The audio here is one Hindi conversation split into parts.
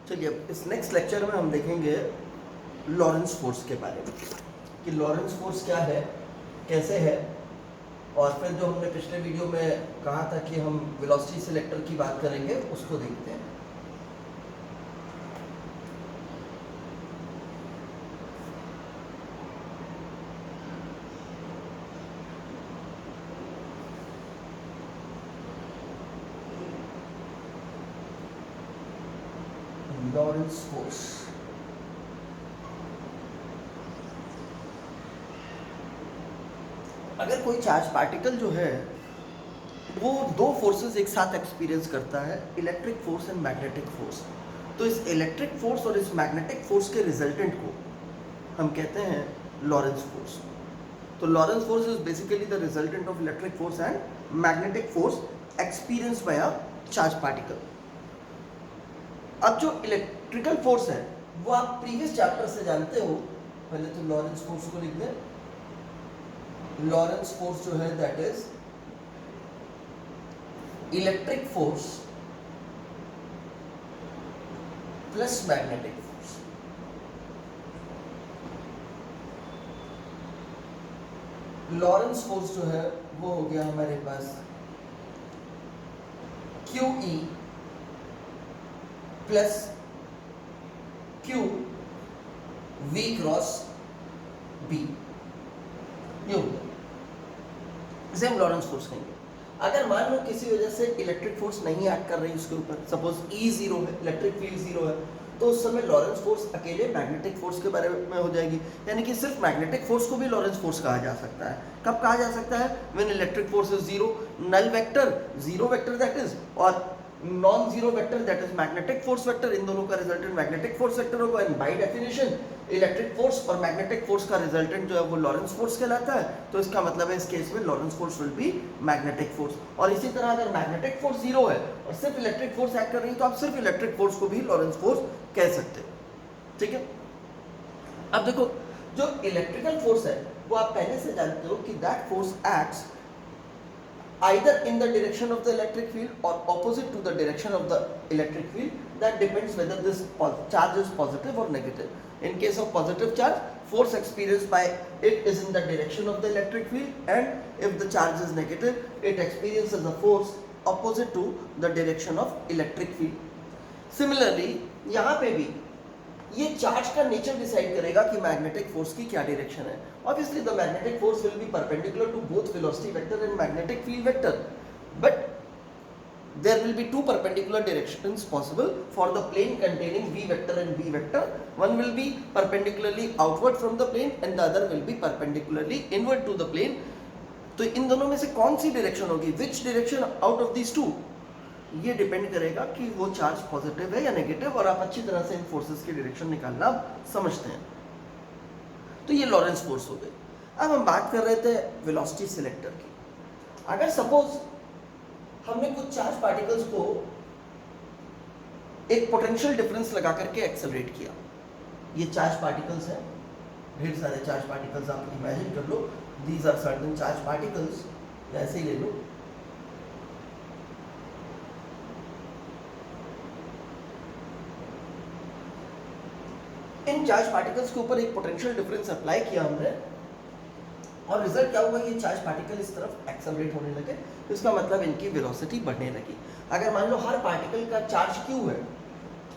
चलिए अब इस नेक्स्ट लेक्चर में हम देखेंगे लॉरेंस फोर्स के बारे में कि लॉरेंस फोर्स क्या है, कैसे है, और फिर जो हमने पिछले वीडियो में कहा था कि हम वेलोसिटी सिलेक्टर की बात करेंगे उसको देखते हैं। लॉरेंस फोर्स अगर कोई चार्ज पार्टिकल जो है वो दो फोर्सेस एक साथ एक्सपीरियंस करता है, electric force and magnetic force, तो इस इलेक्ट्रिक फोर्स और इस मैग्नेटिक फोर्स के रिजल्टेंट को हम कहते हैं लॉरेंस फोर्स। तो Lawrence force is basically the resultant of electric force and magnetic force experience by a charge particle. अब जो इलेक्ट्रिकल फोर्स है वो आप प्रीवियस चैप्टर से जानते हो। पहले तो लॉरेंस फोर्स को लिख दें। लॉरेंस फोर्स जो है that is electric force plus magnetic force. Lawrence force जो है वो हो गया हमारे पास QE plus Q V cross B, ये हो गया। इसे हम लॉरेंस फोर्स कहेंगे। अगर मान लो किसी वजह से इलेक्ट्रिक फोर्स नहीं एक्ट कर रही उसके ऊपर, सपोज E जीरो है, इलेक्ट्रिक फील्ड जीरो है, तो उस समय लॉरेंस फोर्स अकेले मैग्नेटिक फोर्स के बारे में हो जाएगी। यानी कि सिर्फ मैग्नेटिक फोर्स को भी लॉरेंस फोर्स कहा जा सकता है। कब कहा जा सकता है? When electric force is zero, null vector zero vector that is, और non zero vector that is magnetic force vector, इन दोनों का रिजल्टेंट मैग्नेटिक फोर्स वेक्टर होगा। And by definition electric force और मैग्नेटिक फोर्स का रिजल्टेंट जो है वो लॉरेंस फोर्स कहलाता है। तो इसका मतलब है इस केस में Lawrence force will B magnetic force. और इसी तरह अगर मैग्नेटिक फोर्स जीरो है और सिर्फ इलेक्ट्रिक फोर्स एक्ट कर रही है तो आप सिर्फ इलेक्ट्रिक फोर्स को भी लॉरेंस फोर्स कह सकते हैं। ठीक है, अब देखो जो इलेक्ट्रिकल फोर्स है वो आप पहले से जानते हो कि that force acts either in the direction of the electric field or opposite to the direction of the electric field. That depends whether this charge is positive or negative. In case of positive charge, force experienced by it is in the direction of the electric field, and if the charge is negative, it experiences a force opposite to the direction of electric field. Similarly, यहाँ पे भी ये चार्ज का नेचर डिसाइड करेगा कि मैग्नेटिक फोर्स की क्या डायरेक्शन है। Obviously the magnetic force will be perpendicular to both velocity vector and magnetic field vector, but there will be two perpendicular directions possible for the plane containing v vector and b vector. One will be perpendicularly outward from the plane and the other will be perpendicularly inward to the plane. तो इन दोनों में से कौन सी डायरेक्शन होगी, which direction out of these two, ये डिपेंड करेगा कि वो चार्ज पॉजिटिव है या नेगेटिव, और आप अच्छी तरह से इन फोर्सेस की डायरेक्शन निकालना समझते हैं। तो ये लॉरेंस फोर्स हो गई। अब हम बात कर रहे थे वेलोसिटी सिलेक्टर की। अगर सपोज हमने कुछ चार्ज पार्टिकल्स को एक पोटेंशियल डिफरेंस लगा करके एक्सेलरेट किया, ये चार्ज पार्टिकल्स हैं, ढेर सारे चार्ज पार्टिकल्स आप इमेजिन कर लो, these are certain charge particles, ऐसे ही ले लो। इन चार्ज पार्टिकल्स के ऊपर एक पोटेंशियल डिफरेंस अप्लाई किया हमने, और रिजल्ट क्या हुआ, ये चार्ज पार्टिकल इस तरफ एक्सेलरेट होने लगे। इसका मतलब इनकी वेलोसिटी बढ़ने लगी। अगर मान लो हर पार्टिकल का चार्ज q है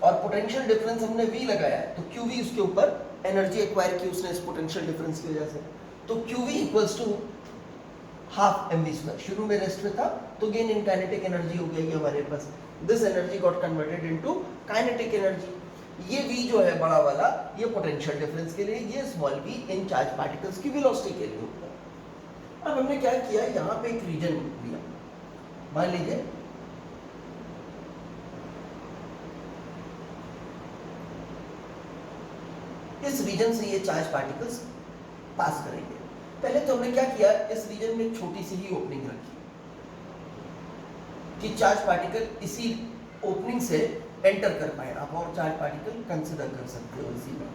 और पोटेंशियल डिफरेंस हमने v लगाया है, तो qv उसके ऊपर एनर्जी एक्वायर की उसने इस पोटेंशियल डिफरेंस की वजह से, तो qv equals to half mv²। शुरू में रेस्ट में था तो गेन इन काइनेटिक एनर्जी हो गई हमारे पास। This energy got converted into kinetic energy. ये v जो है बड़ा वाला, ये पोटेंशियल डिफरेंस के लिए, ये small v in charge particles की वेलोसिटी के लिए होता है। अब हमने क्या किया, यहाँ पे एक रीजन लिया, मान लीजिए इस रीजन से ये चार्ज पार्टिकल्स पास करेंगे। पहले तो हमने क्या किया, इस रीजन में एक छोटी सी ही ओपनिंग रखी कि चार्ज पार्टिकल इसी ओपनिंग से एंटर कर पाए। आप और चार्ज पार्टिकल कंसिडर कर सकते हो इसी में।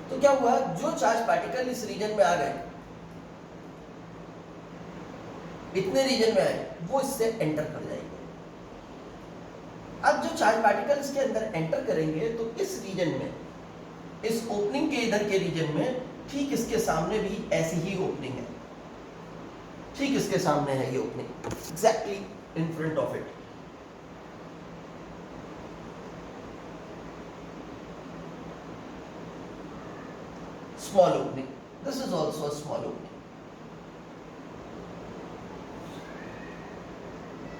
तो क्या हुआ, जो चार्ज पार्टिकल इस रीजन में आ गए इतने रीजन में आए वो इससे एंटर कर जाएंगे। अब जो चार्ज पार्टिकल इसके अंदर एंटर करेंगे तो इस रीजन में, इस ओपनिंग के इधर के रीजन में ठीक इसके सामने भी ऐसी ही ओपनिंग है, ठीक इसके सामने है ये opening, exactly in front of it. Small opening, this is also a small opening.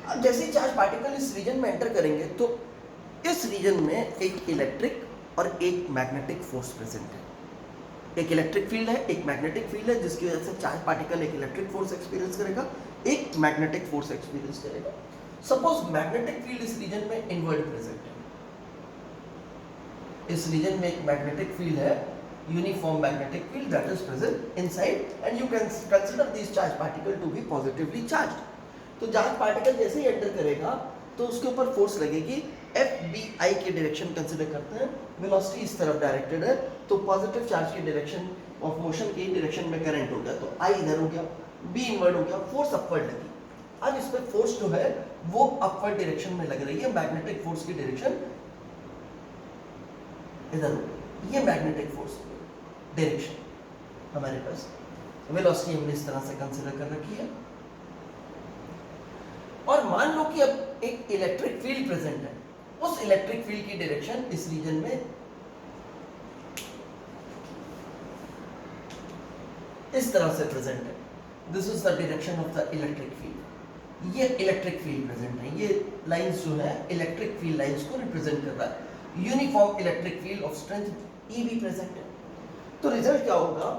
अब जैसे ही चार्ज पार्टिकल इस रीजन में एंटर करेंगे तो इस रीजन में एक इलेक्ट्रिक और एक मैग्नेटिक फोर्स प्रेजेंट है। एक इलेक्ट्रिक फील्ड है, एक मैग्नेटिक फील्ड है, जिसकी वजह से चार्ज पार्टिकल एक इलेक्ट्रिक फोर्स एक्सपीरियंस करेगा, एक मैग्नेटिक फोर्स एक्सपीरियंस करेगा। सपोज मैग्नेटिक फील्ड इस रीजन में इनवर्ड प्रेजेंट है, इस रीजन में एक मैग्नेटिक फील्ड है, uniform magnetic field that is present inside, and you can consider this charge particle to be positively charged. तो चार्ज पार्टिकल जैसे ही एंटर करेगा तो उसके ऊपर फोर्स लगेगी, एफ बी आई की डायरेक्शन कंसीडर करते हैं, वेलोसिटी इस तरफ डायरेक्टेड है, तो पॉजिटिव चार्ज की डायरेक्शन ऑफ मोशन की डायरेक्शन में करंट हो गया, तो आई इधर हो गया, बी इनवर्ड हो गया, फोर्स अपवर्ड लगी। अब इस पे फोर्स जो है वो अपवर्ड डायरेक्शन में लग रही है, मैग्नेटिक फोर्स की डायरेक्शन इधर हो गई, ये मैग्नेटिक फोर्स डायरेक्शन हमारे पास, वेलोसिटी हमने इस तरह से कंसीडर कर रखी है। और मान लो कि अब एक इलेक्ट्रिक फील्ड प्रेजेंट है, उस इलेक्ट्रिक फील्ड की डायरेक्शन इस रीजन में इस तरह से प्रेजेंट है, this is the direction of the electric field. ये इलेक्ट्रिक फील्ड प्रेजेंट है, ये लाइंस जो है इलेक्ट्रिक फील्ड लाइंस को रिप्रेजेंट कर रहा है, uniform electric field of strength E भी प्रेजेंट है। तो रिजल्ट क्या होगा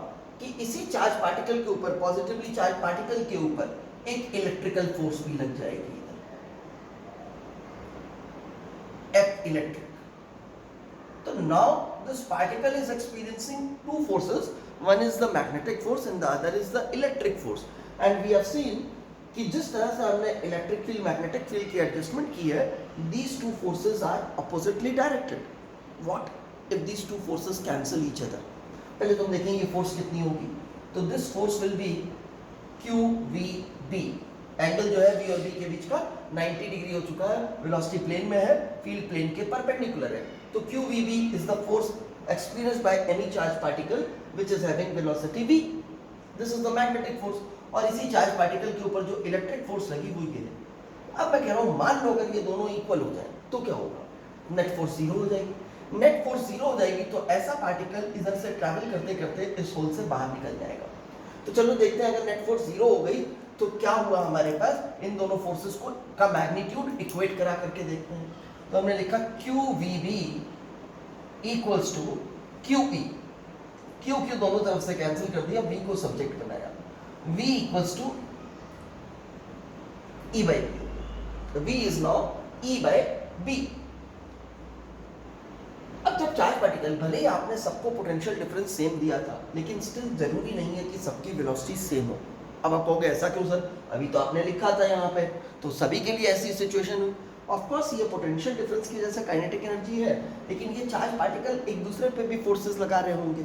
कि इसी चार्ज पार्टिकल के ऊपर, पॉजिटिवली चार्ज पार्टिकल के ऊपर एक इलेक्ट्रिकल फोर्स भी लग जाएगी, F electric. So now this particle is experiencing two forces, one is the magnetic force and the other is the electric force, and we have seen कि जिस तरह से हमने इलेक्ट्रिक फील्ड मैग्नेटिक फील्ड की एडजस्टमेंट की है, these two forces are oppositely directed. What if these two forces cancel each other? पहले तुम देखेंगे ये फोर्स कितनी होगी, तो this force will be QVB, angle जो है V और B के बीच का 90 डिग्री हो चुका है, वेलोसिटी प्लेन में है, फील्ड प्लेन के परपेंडिकुलर है, तो QVB is the force experienced by any charged particle which is having velocity v. This is the magnetic force, और इसी चार्ज पार्टिकल के ऊपर जो इलेक्ट्रिक फोर्स लगी हुई है। अब मैं कह रहा हूँ मान लो अगर ये दोनों इक्वल हो जाए तो क्या होगा, नेट फोर्स जीरो हो जाएगी। नेट फोर्स जीरो हो जाएगी तो ऐसा पार्टिकल इधर से ट्रैवल करते करते इस होल से बाहर निकल जाएगा। तो चलो देखते हैं, अगर नेट फोर्स जीरो हो गई तो क्या हुआ हमारे पास, इन दोनों फोर्सेस को का मैग्नीट्यूड इक्वेट करा करके देखते हैं। तो हमने लिखा QVB equals to QE, Q दोनों तरफ से कैंसिल कर दिया, V को सब्जेक्ट बनाया, V equals to E by B, तो V is now E by B। अब जब चार्ज पार्टिकल, भले ही आपने सबको पोटेंशियल डिफरेंस सेम दिया था, लेकिन स्टिल जरूरी नहीं है कि सबकी वेलोसिटी सेम हो। अब आप कहोगे ऐसा क्यों सर, अभी तो आपने लिखा था यहाँ पे, तो सभी के लिए ऐसी सिचुएशन हुई। ऑफ कोर्स ये पोटेंशियल डिफरेंस की वजह से काइनेटिक एनर्जी है, लेकिन ये चार्ज पार्टिकल एक दूसरे पे भी फोर्सेस लगा रहे होंगे।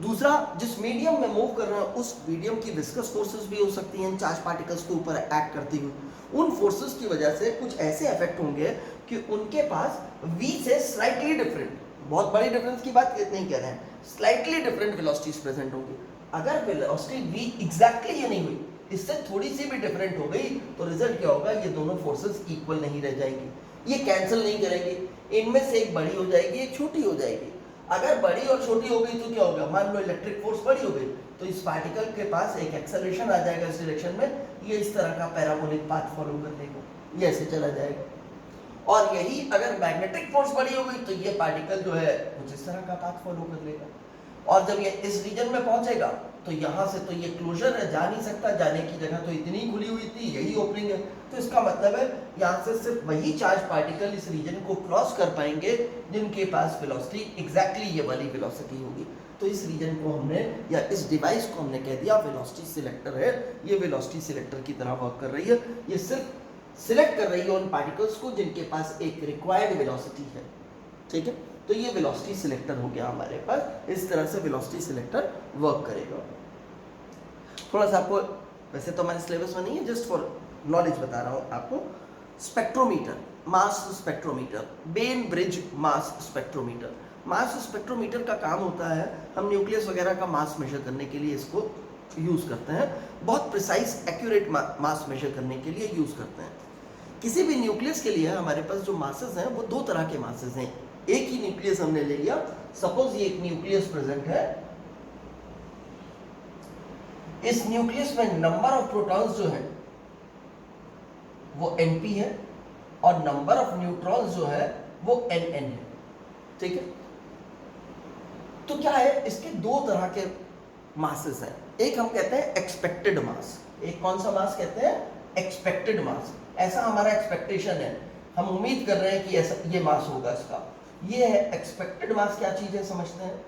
दूसरा, जिस मीडियम में मूव कर रहे हैं उस मीडियम की विस्कस फोर्सेस भी हो सकती हैं चार्ज पार्टिकल्स के ऊपर एक्ट करती हुई। उन फोर्सेस की वजह से कुछ ऐसे इफेक्ट होंगे कि उनके पास V से स्लाइटली डिफरेंट, बहुत बड़ी डिफरेंस की बात नहीं कह रहे हैं, स्लाइटली डिफरेंट वेलोसिटीज प्रेजेंट होंगी। अगर वेलोसिटी V एग्जैक्टली ये नहीं हुई, इससे थोड़ी सी भी डिफरेंट हो गई, तो रिजल्ट क्या होगा, ये दोनों फोर्सेस इक्वल नहीं रह जाएंगी, ये कैंसिल नहीं करेंगी, इनमें से एक बड़ी हो जाएगी एक छोटी हो जाएगी। अगर बड़ी और छोटी हो गई तो क्या होगा, मान लो इलेक्ट्रिक फोर्स बड़ी हो गई तो इस पार्टिकल के पास एक एक्सेलरेशन आ जाएगा इस डायरेक्शन में, ये इस तरह का पैराबोलिक पाथ फॉलो कर लेगा, ये ऐसे चला जाएगा। और यही अगर मैग्नेटिक फोर्स बड़ी हो गई तो ये पार्टिकल जो है कुछ इस तरह का पाथ फॉलो कर लेगा, और जब ये इस रीजन में पहुंचेगा तो यहाँ से तो ये क्लोजर है, जा नहीं सकता, जाने की जगह तो इतनी खुली हुई थी, यही ओपनिंग है, तो इसका मतलब है यहाँ से सिर्फ वही चार्ज पार्टिकल इस रीजन को क्रॉस कर पाएंगे जिनके पास वेलोसिटी एग्जैक्टली ये वाली वेलोसिटी होगी। तो इस रीजन को हमने, या इस डिवाइस को हमने कह दिया वेलोसिटी सिलेक्टर है, ये वेलोसिटी सिलेक्टर की तरह वर्क कर रही है, ये सिर्फ सिलेक्ट कर रही है उन पार्टिकल्स को जिनके पास एक रिक्वायर्ड वेलोसिटी है, ठीक है। तो ये वेलोसिटी सिलेक्टर हो गया हमारे पास, इस तरह से वेलोसिटी सिलेक्टर वर्क करेगा। थोड़ा सा आपको वैसे तो हमारे सिलेबस में नहीं है, जस्ट फॉर नॉलेज बता रहा हूँ आपको। स्पेक्ट्रोमीटर, मास स्पेक्ट्रोमीटर, बेन ब्रिज मास स्पेक्ट्रोमीटर। मास स्पेक्ट्रोमीटर का काम होता है, हम न्यूक्लियस वगैरह का मास मेजर करने के लिए इसको यूज़ करते हैं, बहुत प्रिसाइज एक्यूरेट मास मेजर करने के लिए यूज़ करते हैं। किसी भी न्यूक्लियस के लिए हमारे पास जो मासेस हैं वो दो तरह के मासेस हैं। एक ही न्यूक्लियस हमने ले लिया, सपोज ये एक न्यूक्लियस प्रेजेंट है, इस न्यूक्लियस में नंबर ऑफ प्रोटॉन्स जो है वो Np है और नंबर ऑफ न्यूट्रॉन्स जो है वो Nn है, ठीक है। तो क्या है, इसके दो तरह के मासेस हैं। एक हम कहते हैं एक्सपेक्टेड मास, एक कौन सा मास कहते हैं, एक्सपेक्टेड मास। ऐसा हमारा एक्सपेक्टेशन है, हम उम्मीद कर रहे हैं कि ऐसा ये मास होगा इसका, ये है एक्सपेक्टेड मास। क्या चीज है समझते हैं।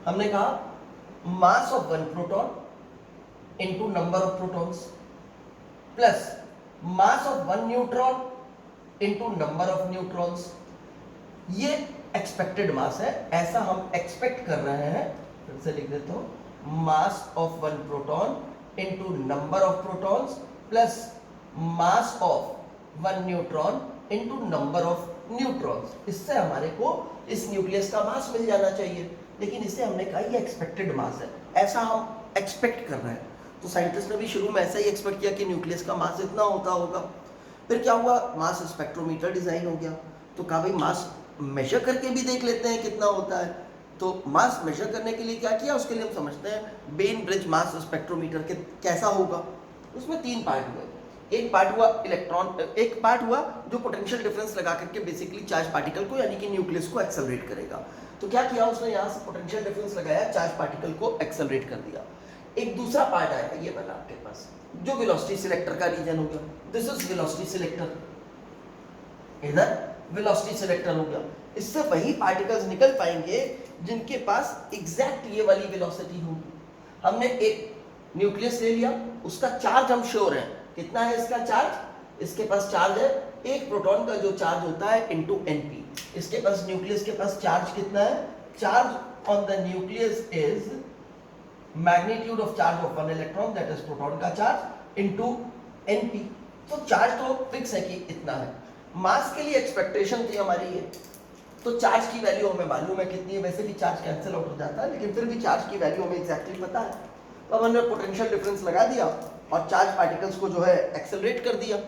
हमने कहा mass of one proton into number of protons plus mass of one neutron into number of neutrons, ये एक्सपेक्टेड मास है। ऐसा हम एक्सपेक्ट कर रहे हैं, फिर से लिख देता हूं, mass of one proton into number of protons plus mass of one neutron into number of neutrons. इससे हमारे को इस न्यूक्लियस का मास मिल जाना चाहिए, लेकिन इसे हमने कहा ये एक्सपेक्टेड मास है, ऐसा हम एक्सपेक्ट कर रहे हैं। तो साइंटिस्ट ने भी शुरू में ऐसा ही एक्सपेक्ट किया कि न्यूक्लियस का मास इतना होता होगा। फिर क्या हुआ, मास स्पेक्ट्रोमीटर डिजाइन हो गया, तो कहा भाई मास मेजर करके भी देख लेते हैं कितना होता है। तो मास मेजर करने के लिए क्या किया, उसके लिए हम समझते हैं बेन ब्रिज मास स्पेक्ट्रोमीटर के कैसा होगा। उसमें तीन पार्ट हुए। एक पार्ट हुआ इलेक्ट्रॉन, एक पार्ट हुआ जो पोटेंशियल डिफरेंस लगा करके बेसिकली चार्ज पार्टिकल को यानी कि न्यूक्लियस को एक्सेलरेट करेगा। तो क्या किया उसने, यहाँ से पोटेंशियल डिफरेंस लगाया, चार्ज पार्टिकल को एक्सेलरेट कर दिया। एक दूसरा पार्ट आया, ये वाला आपके पास, जो वेलोसिटी सिलेक्टर का रीजन हो गया। दिस इज वेलोसिटी सिलेक्टर, इधर वेलोसिटी सिलेक्टर हो गया। इससे वही पार्टिकल्स निकल पाएंगे जिनके पास एग्जैक्ट ये वाली वेलोसिटी होगी। हमने एक न्यूक्लियस ले लिया, उसका चार्ज हम श्योर है, कितना है इसका चार्ज, इसके पास चार्ज है एक प्रोटॉन का जो चार्ज होता है इनटू Np। इसके पास न्यूक्लियस के पास चार्ज कितना है, charge on the nucleus is magnitude of charge of one electron that is proton का चार्ज इनटू Np। तो चार्ज तो फिक्स है कि इतना है। मास के लिए एक्सपेक्टेशन थी हमारी ये, तो चार्ज की वैल्यू हमें मालूम है कितनी है, वैसे भी चार्ज कैंसिल आउट हो जाता है, लेकिन फिर भी चार्ज की वैल्यू हमें एग्जैक्टली पता है। तो अब हमने पोटेंशियल डिफरेंस लगा दिया और चार्ज पार्टिकल्स को जो है एक्सेलरेट कर दिया।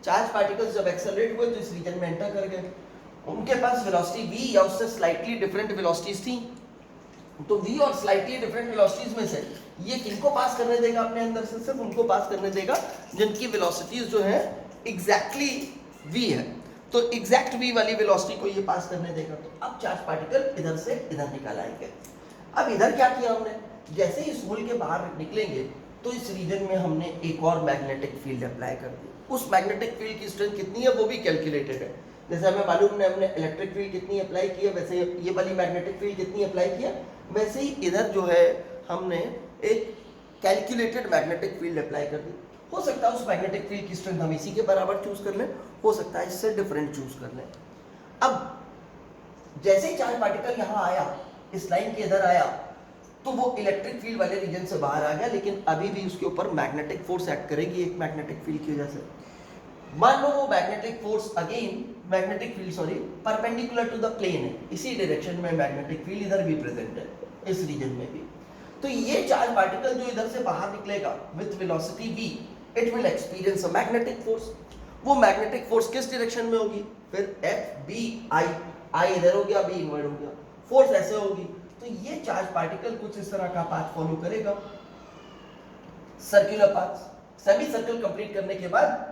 चार्ज पार्टिकल्स जब एक्सेलरेट हुए तो इस रीजन में एंटर कर गए। उनके पास वेलोसिटी v या उससे स्लाइटली डिफरेंट वेलोसिटीज थी, तो v और स्लाइटली डिफरेंट वेलोसिटीज में से ये किनको पास करने देगा अपने अंदर से, सिर्फ उनको पास करने देगा जिनकी वेलोसिटीज जो है एग्जैक्टली v है। तो एग्जैक्ट v वाली वेलोसिटी को ये पास करने देगा। तो अब चार्ज पार्टिकल इधर से इधर निकल आएंगे। अब इधर क्या किया हमने, जैसे ही इस होल के बाहर निकलेंगे तो इस रीजन में हमने एक और मैग्नेटिक फील्ड अप्लाई कर दी। उस मैग्नेटिक फील्ड की स्ट्रेंथ कितनी है वो भी कैलकुलेटेड है। जैसे हमें मालूम है हमने इलेक्ट्रिक फील्ड कितनी अप्लाई की है, वैसे ये वाली मैग्नेटिक फील्ड कितनी अप्लाई की है, वैसे ही इधर जो है हमने एक कैलकुलेटेड मैग्नेटिक फील्ड अप्लाई कर दी। हो सकता है उस मैग्नेटिक फील्ड की स्ट्रेंथ हम इसी के बराबर चूज कर लें, हो सकता है इससे डिफरेंट चूज कर लें। अब जैसे ही चार्ज पार्टिकल यहाँ आया, इस लाइन के इधर आया, तो वो इलेक्ट्रिक फील्ड वाले रीजन से बाहर आ गया, लेकिन अभी भी उसके ऊपर मैग्नेटिक फोर्स एक्ट करेगी एक मैग्नेटिक फील्ड की वजह से। मान लो वो magnetic force again magnetic field perpendicular to the plane है, इसी डायरेक्शन में मैग्नेटिक फील्ड इधर भी प्रेजेंट है, इस रीजन में भी। तो ये चार्ज पार्टिकल जो इधर से बाहर निकलेगा with velocity v, it will experience a magnetic force. वो मैग्नेटिक फोर्स किस डायरेक्शन में होगी, फिर F B I इधर हो गया, B इनवर्ड हो गया, फोर्स ऐसे होगी। तो ये चार्ज पार्टिकल कुछ इस तरह का पाथ फॉलो करेगा, circular path. Semi circle complete करने के बाद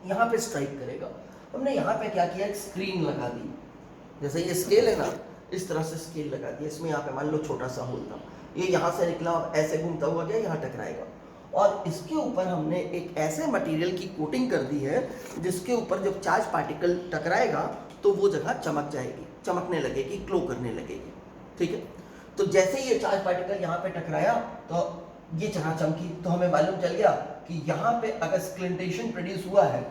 यहाँ पे स्ट्राइक करेगा। हमने यहाँ पे क्या किया, एक स्क्रीन लगा दी। जैसे ये स्केल है ना, इस तरह से स्केल लगा दिया। इसमें यहाँ पे मान लो छोटा सा होल था, ये यहाँ से निकला, अब ऐसे घूमता हुआ गया, यहाँ टकराएगा। और इसके ऊपर हमने एक ऐसे मटेरियल की कोटिंग कर दी है जिसके ऊपर जब चार्ज पार्टिकल टकराएगा तो वो जगह चमक जाएगी, चमकने लगेगी, ग्लो करने लगेगी, ठीक है। तो जैसे ये चार्ज पार्टिकल यहाँ पे टकराया तो ये जगह चमकी, तो हमें मालूम चल गया कि यहाँ पे अगर स्क्लिंटेशन प्रोड्यूस हुआ है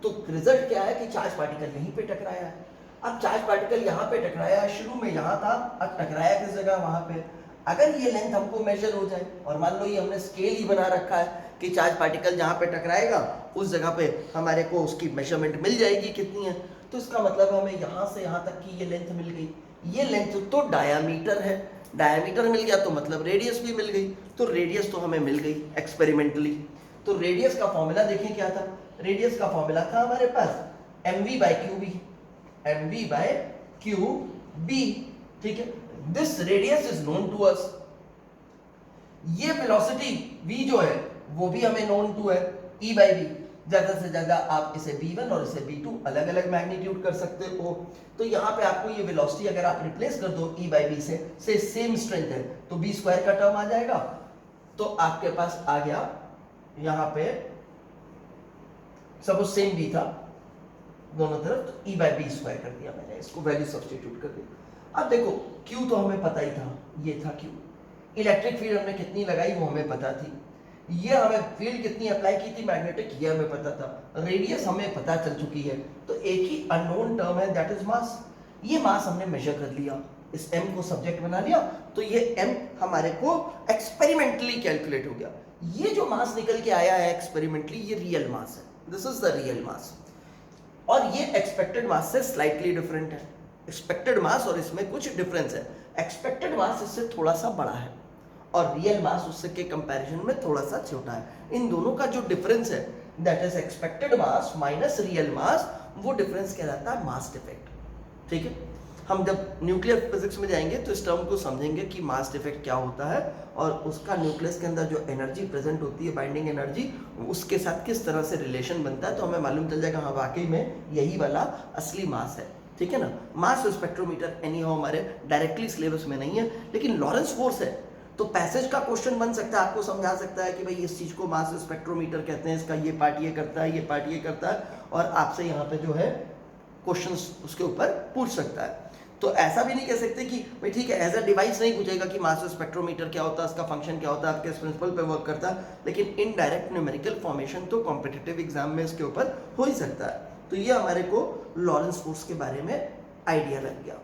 तो रिजल्ट क्या है कि चार्ज पार्टिकल यहीं पे टकराया है। अब चार्ज पार्टिकल यहाँ पे टकराया है, शुरू में यहाँ था, अब टकराया किस जगह, वहाँ पे। अगर ये लेंथ हमको मेजर हो जाए और मान लो ये हमने स्केल ही बना रखा है कि चार्ज पार्टिकल जहाँ पे टकराएगा उस जगह पे हमारे को उसकी मेजरमेंट मिल जाएगी कितनी है, तो इसका मतलब हमें यहाँ से यहाँ तक की ये लेंथ मिल गई। ये लेंथ तो डायामीटर है, डायामीटर मिल गया तो मतलब रेडियस भी मिल गई, तो रेडियस तो हमें मिल गई एक्सपेरिमेंटली। तो रेडियस का फॉर्मूला देखिए क्या था, रेडियस का फॉर्मूला था हमारे पास mv/qb, mv/qb, ठीक है। This radius is known to us. ये वेलोसिटी v जो है वो भी हमें नोन टू है, e/v। ज्यादा से ज्यादा आप इसे v1 और इसे v2 अलग अलग मैग्नीट्यूड कर सकते हो। तो यहाँ पे आपको ये वेलोसिटी अगर आप रिप्लेस कर दो e/v से सेम स्ट्रेंथ है तो b स्क्वायर का टर्म आ जाएगा, तो आपके पास आ गया यहाँ पे सपोज सेम v था दोनों तरफ, तो e/v स्क्वायर कर दिया मैंने, इसको वैल्यू सब्स्टिट्यूट कर दी। अब देखो q तो हमें पता ही था, ये था q। इलेक्ट्रिक फील्ड हमने कितनी लगाई वो हमें पता थी, ये हमें फील्ड कितनी अप्लाई की थी मैग्नेटिक, ये हमें पता था, रेडियस हमें पता चल चुकी है, तो एक ही अननोन टर्म है दैट इज मास। ये मास हमने मेजर कर लिया, इस m को सब्जेक्ट बना लिया, तो ये m हमारे को एक्सपेरिमेंटली कैलकुलेट हो गया। ये जो मास निकल के आया है एक्सपेरिमेंटली, ये रियल मास है, दिस इज द रियल मास। और ये एक्सपेक्टेड मास से स्लाइटली डिफरेंट है, एक्सपेक्टेड मास और इसमें कुछ डिफरेंस है। एक्सपेक्टेड मास इससे थोड़ा सा बड़ा है और रियल मास उससे के कंपैरिजन में थोड़ा सा छोटा है। इन दोनों का जो डिफरेंस है that is expected mass minus real मास, वो डिफरेंस कहलाता है मास डिफेक्ट, ठीक है। हम जब न्यूक्लियर फिजिक्स में जाएंगे तो इस टर्म को समझेंगे कि मास डिफेक्ट क्या होता है और उसका न्यूक्लियस के अंदर जो एनर्जी प्रेजेंट होती है, बाइंडिंग एनर्जी, उसके साथ किस तरह से रिलेशन बनता है, तो हमें मालूम चल जाएगा हाँ वाकई में यही वाला असली मास है, ठीक है ना। मास स्पेक्ट्रोमीटर एनी हो हमारे डायरेक्टली सिलेबस में नहीं है, लेकिन लॉरेंस फोर्स है तो पैसेज का क्वेश्चन बन सकता है, आपको समझा सकता है कि भाई इस चीज को मास स्पेक्ट्रोमीटर कहते हैं, इसका ये पार्ट ये करता है, ये पार्ट ये करता है, और आपसे यहाँ पे जो है क्वेश्चंस उसके ऊपर पूछ सकता है। तो ऐसा भी नहीं कह सकते कि भाई ठीक है एज अ डिवाइस नहीं पूछेगा कि मास स्पेक्ट्रोमीटर क्या होता है, इसका फंक्शन क्या होता है, आपके प्रिंसिपल पे वर्क करता है, लेकिन इनडायरेक्ट न्यूमेरिकल फॉर्मेशन तो कॉम्पिटिटिव एग्जाम में इसके ऊपर हो ही सकता है। तो ये हमारे को लॉरेंस फोर्स के बारे में आइडिया लग गया।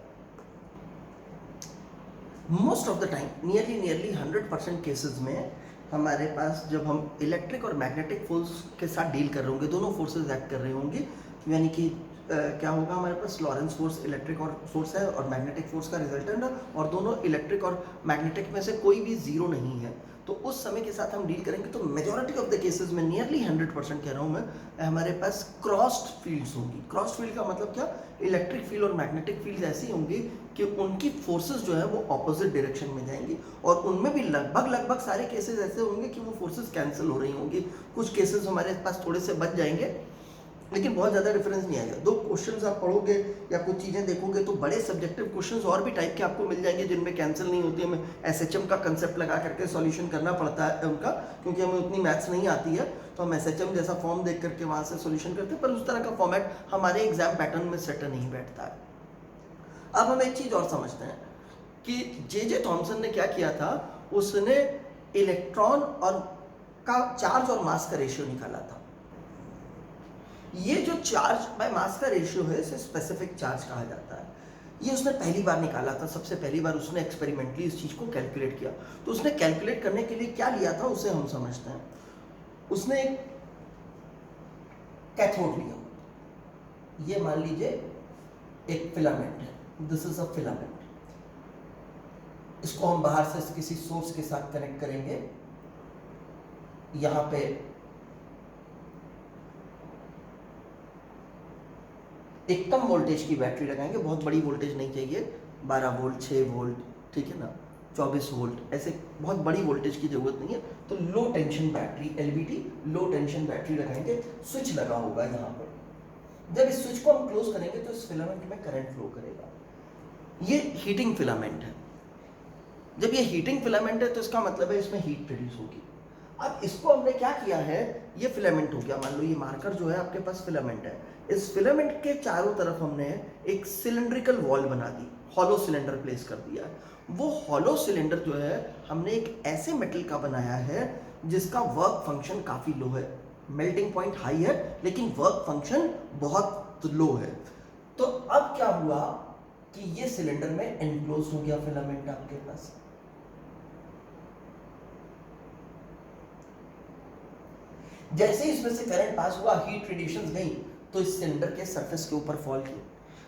Most of the time nearly 100% cases में हमारे पास जब हम इलेक्ट्रिक और मैग्नेटिक फोर्स के साथ डील कर रहे होंगे, दोनों फोर्सेस एक्ट कर रहे होंगे, यानी कि क्या होगा हमारे पास लॉरेंस फोर्स इलेक्ट्रिक और फोर्स है और मैग्नेटिक फोर्स का रिजल्टेंट है, और दोनों इलेक्ट्रिक और मैग्नेटिक में से कोई भी जीरो नहीं है, तो उस समय के साथ हम डील करेंगे तो मेजॉरिटी ऑफ द केसेस में नियरली 100% कह रहा हूँ मैं, हमारे पास क्रॉस्ड फील्ड्स होंगी। क्रॉस्ड फील्ड का मतलब क्या, इलेक्ट्रिक फील्ड और मैग्नेटिक फील्ड ऐसी होंगी कि उनकी फोर्सेस जो है वो ऑपोजिट डायरेक्शन में जाएंगी, और उनमें भी लगभग सारे केसेस ऐसे होंगे कि वो फोर्सेस कैंसिल हो रही होंगी। कुछ केसेस हमारे पास थोड़े से बच जाएंगे, लेकिन बहुत ज़्यादा डिफरेंस नहीं आएगा। दो क्वेश्चंस आप पढ़ोगे या कुछ चीज़ें देखोगे तो बड़े सब्जेक्टिव क्वेश्चंस और भी टाइप के आपको मिल जाएंगे जिनमें कैंसिल नहीं होती, हमें एसएचएम का कंसेप्ट लगा करके सॉल्यूशन करना पड़ता है उनका, क्योंकि हमें उतनी मैथ्स नहीं आती है, तो हम एसएचएम जैसा फॉर्म देख करके वहाँ से सॉल्यूशन करते हैं, पर उस तरह का फॉर्मेट हमारे एग्जाम पैटर्न में सेट नहीं बैठता है। अब हम एक चीज़ और समझते हैं कि जे थॉमसन ने क्या किया था, उसने इलेक्ट्रॉन और का चार्ज और मास का रेशियो निकाला था। ये जो चार्ज बाय मास का रेशियो है इसे स्पेसिफिक चार्ज कहा जाता है। ये उसने पहली बार निकाला था, सबसे पहली बार उसने एक्सपेरिमेंटली इस चीज को कैलकुलेट किया। तो उसने कैलकुलेट करने के लिए क्या लिया था उसे हम समझते हैं। उसने एक कैथोड लिया, ये मान लीजिए एक फिलामेंट है, दिस इज अ फिलामेंट। इसको हम बाहर से किसी सोर्स के साथ कनेक्ट करेंगे, यहां पे एक कम वोल्टेज की बैटरी लगाएंगे, बहुत बड़ी वोल्टेज नहीं चाहिए, 12 वोल्ट 6 वोल्ट, ठीक है ना, 24 वोल्ट, ऐसे बहुत बड़ी वोल्टेज की जरूरत नहीं है। तो लो टेंशन बैटरी, एलवीटी लो टेंशन बैटरी लगाएंगे, स्विच लगा होगा यहाँ पर। जब इस स्विच को हम क्लोज करेंगे तो इस फिलामेंट में करंट फ्लो करेगा। ये हीटिंग फिलामेंट है। जब ये हीटिंग फिलामेंट है तो इसका मतलब है इसमें हीट प्रोड्यूस होगी। अब इसको हमने क्या किया है, ये फिलामेंट हो गया, मान लो ये मार्कर जो है आपके पास फिलामेंट है, इस फिलामेंट के चारों तरफ हमने एक सिलेंड्रिकल वॉल बना दी, हॉलो सिलेंडर प्लेस कर दिया है। वो हॉलो सिलेंडर जो है हमने एक ऐसे मेटल का बनाया है जिसका वर्क फंक्शन काफी लो है, मेल्टिंग पॉइंट हाई है लेकिन वर्क फंक्शन बहुत लो है। तो अब क्या हुआ कि ये सिलेंडर में एनक्लोज हो गया फिलामेंट आपके पास। जैसे ही इसमें से करंट पास हुआ, हीट रेडिएशंस गई तो इस सिलेंडर के सरफेस के ऊपर फॉल की।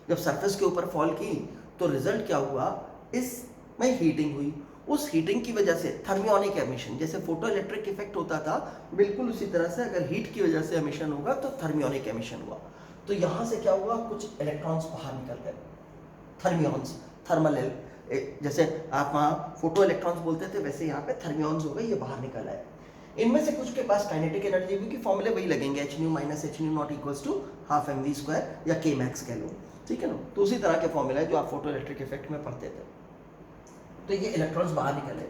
जब सरफेस के ऊपर फॉल की तो रिजल्ट क्या हुआ, इसमें हीटिंग हुई। उस हीटिंग की वजह से थर्मियोनिक एमिशन, जैसे फोटो इलेक्ट्रिक इफेक्ट होता था, बिल्कुल उसी तरह से अगर हीट की वजह से एमिशन होगा तो थर्मियोनिक एमिशन हुआ। तो यहाँ से क्या हुआ, कुछ इलेक्ट्रॉन्स बाहर निकल गए, थर्मियॉन्स, थर्मल, जैसे आप वहाँ फोटो इलेक्ट्रॉन्स बोलते थे वैसे यहाँ पे थर्मियॉन्स हो गए, ये बाहर निकल आए। इनमें से कुछ के पास काइनेटिक एनर्जी भी, की फॉर्मूले वही लगेंगे, h nu minus h nu naught equals to half mv square या k मैक्स कह लो, ठीक है ना। तो उसी तरह के फॉर्मूला है जो आप फोटो इलेक्ट्रिक इफेक्ट में पढ़ते थे। तो ये इलेक्ट्रॉन्स बाहर निकले।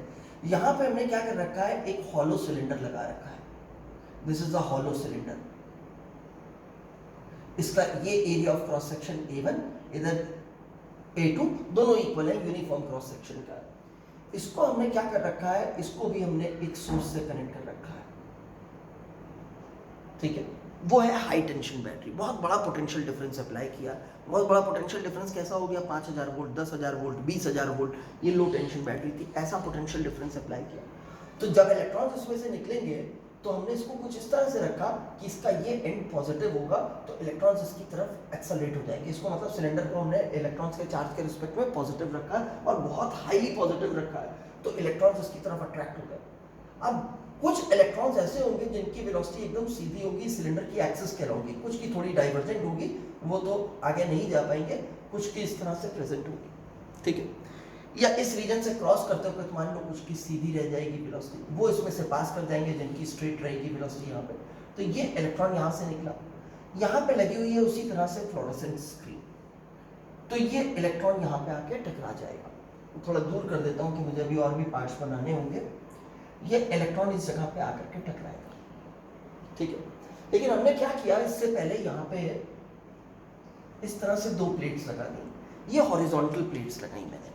यहाँ पे हमने क्या कर रखा है, एक हॉलो सिलेंडर लगा रखा है, this is a hollow cylinder. इसका ये area of cross section A1, इधर A2, दोनों इक्वल है, यूनिफॉर्म क्रॉस सेक्शन का। इसको हमने क्या कर रखा है, इसको भी हमने एक सोर्स से कनेक्ट कर रखा है, ठीक है। वो है हाई टेंशन बैटरी, बहुत बड़ा पोटेंशियल डिफरेंस अप्लाई किया। बहुत बड़ा पोटेंशियल डिफरेंस कैसा हो गया, 5000 वोल्ट, 10,000 वोल्ट, 20,000 वोल्ट, ये लो टेंशन बैटरी थी, ऐसा पोटेंशियल डिफरेंस अप्लाई किया। तो जब इलेक्ट्रॉन्स इसमें से निकलेंगे तो हमने इसको कुछ इस तरह से रखा कि इसका ये एंड पॉजिटिव होगा तो इलेक्ट्रॉन्स इसकी तरफ एक्सेलरेट हो जाएंगे। इसको मतलब सिलेंडर को हमने इलेक्ट्रॉन्स के चार्ज के रिस्पेक्ट में पॉजिटिव रखा है और बहुत हाईली पॉजिटिव रखा है, तो इलेक्ट्रॉन्स इसकी तरफ अट्रैक्ट हो गए। अब कुछ इलेक्ट्रॉन्स ऐसे होंगे जिनकी वेलोसिटी एकदम सीधी होगी, सिलेंडर की एक्सिस के होगी, कुछ की थोड़ी डाइवर्जेंट होगी, वो तो आगे नहीं जा पाएंगे, कुछ की इस तरह से प्रेजेंट होगी, ठीक है। या इस रीजन से क्रॉस करते हुए मान लो कुछ की सीधी रह जाएगी वेलोसिटी, वो इसमें से पास कर जाएंगे जिनकी स्ट्रेट रहेगी वेलोसिटी यहाँ पे। तो ये इलेक्ट्रॉन यहाँ से निकला, यहाँ पे लगी हुई है उसी तरह से फ्लोरोसेंट स्क्रीन, तो ये इलेक्ट्रॉन यहाँ पे आके टकरा जाएगा। थोड़ा दूर कर देता हूँ कि मुझे अभी और भी पार्ट्स बनाने होंगे। ये इलेक्ट्रॉन इस जगह पे आकर के टकराएगा, ठीक है। लेकिन हमने क्या किया, इससे पहले यहाँ पे इस तरह से दो प्लेट्स लगा दी, ये हॉरिजॉन्टल प्लेट्स लगाई मैंने।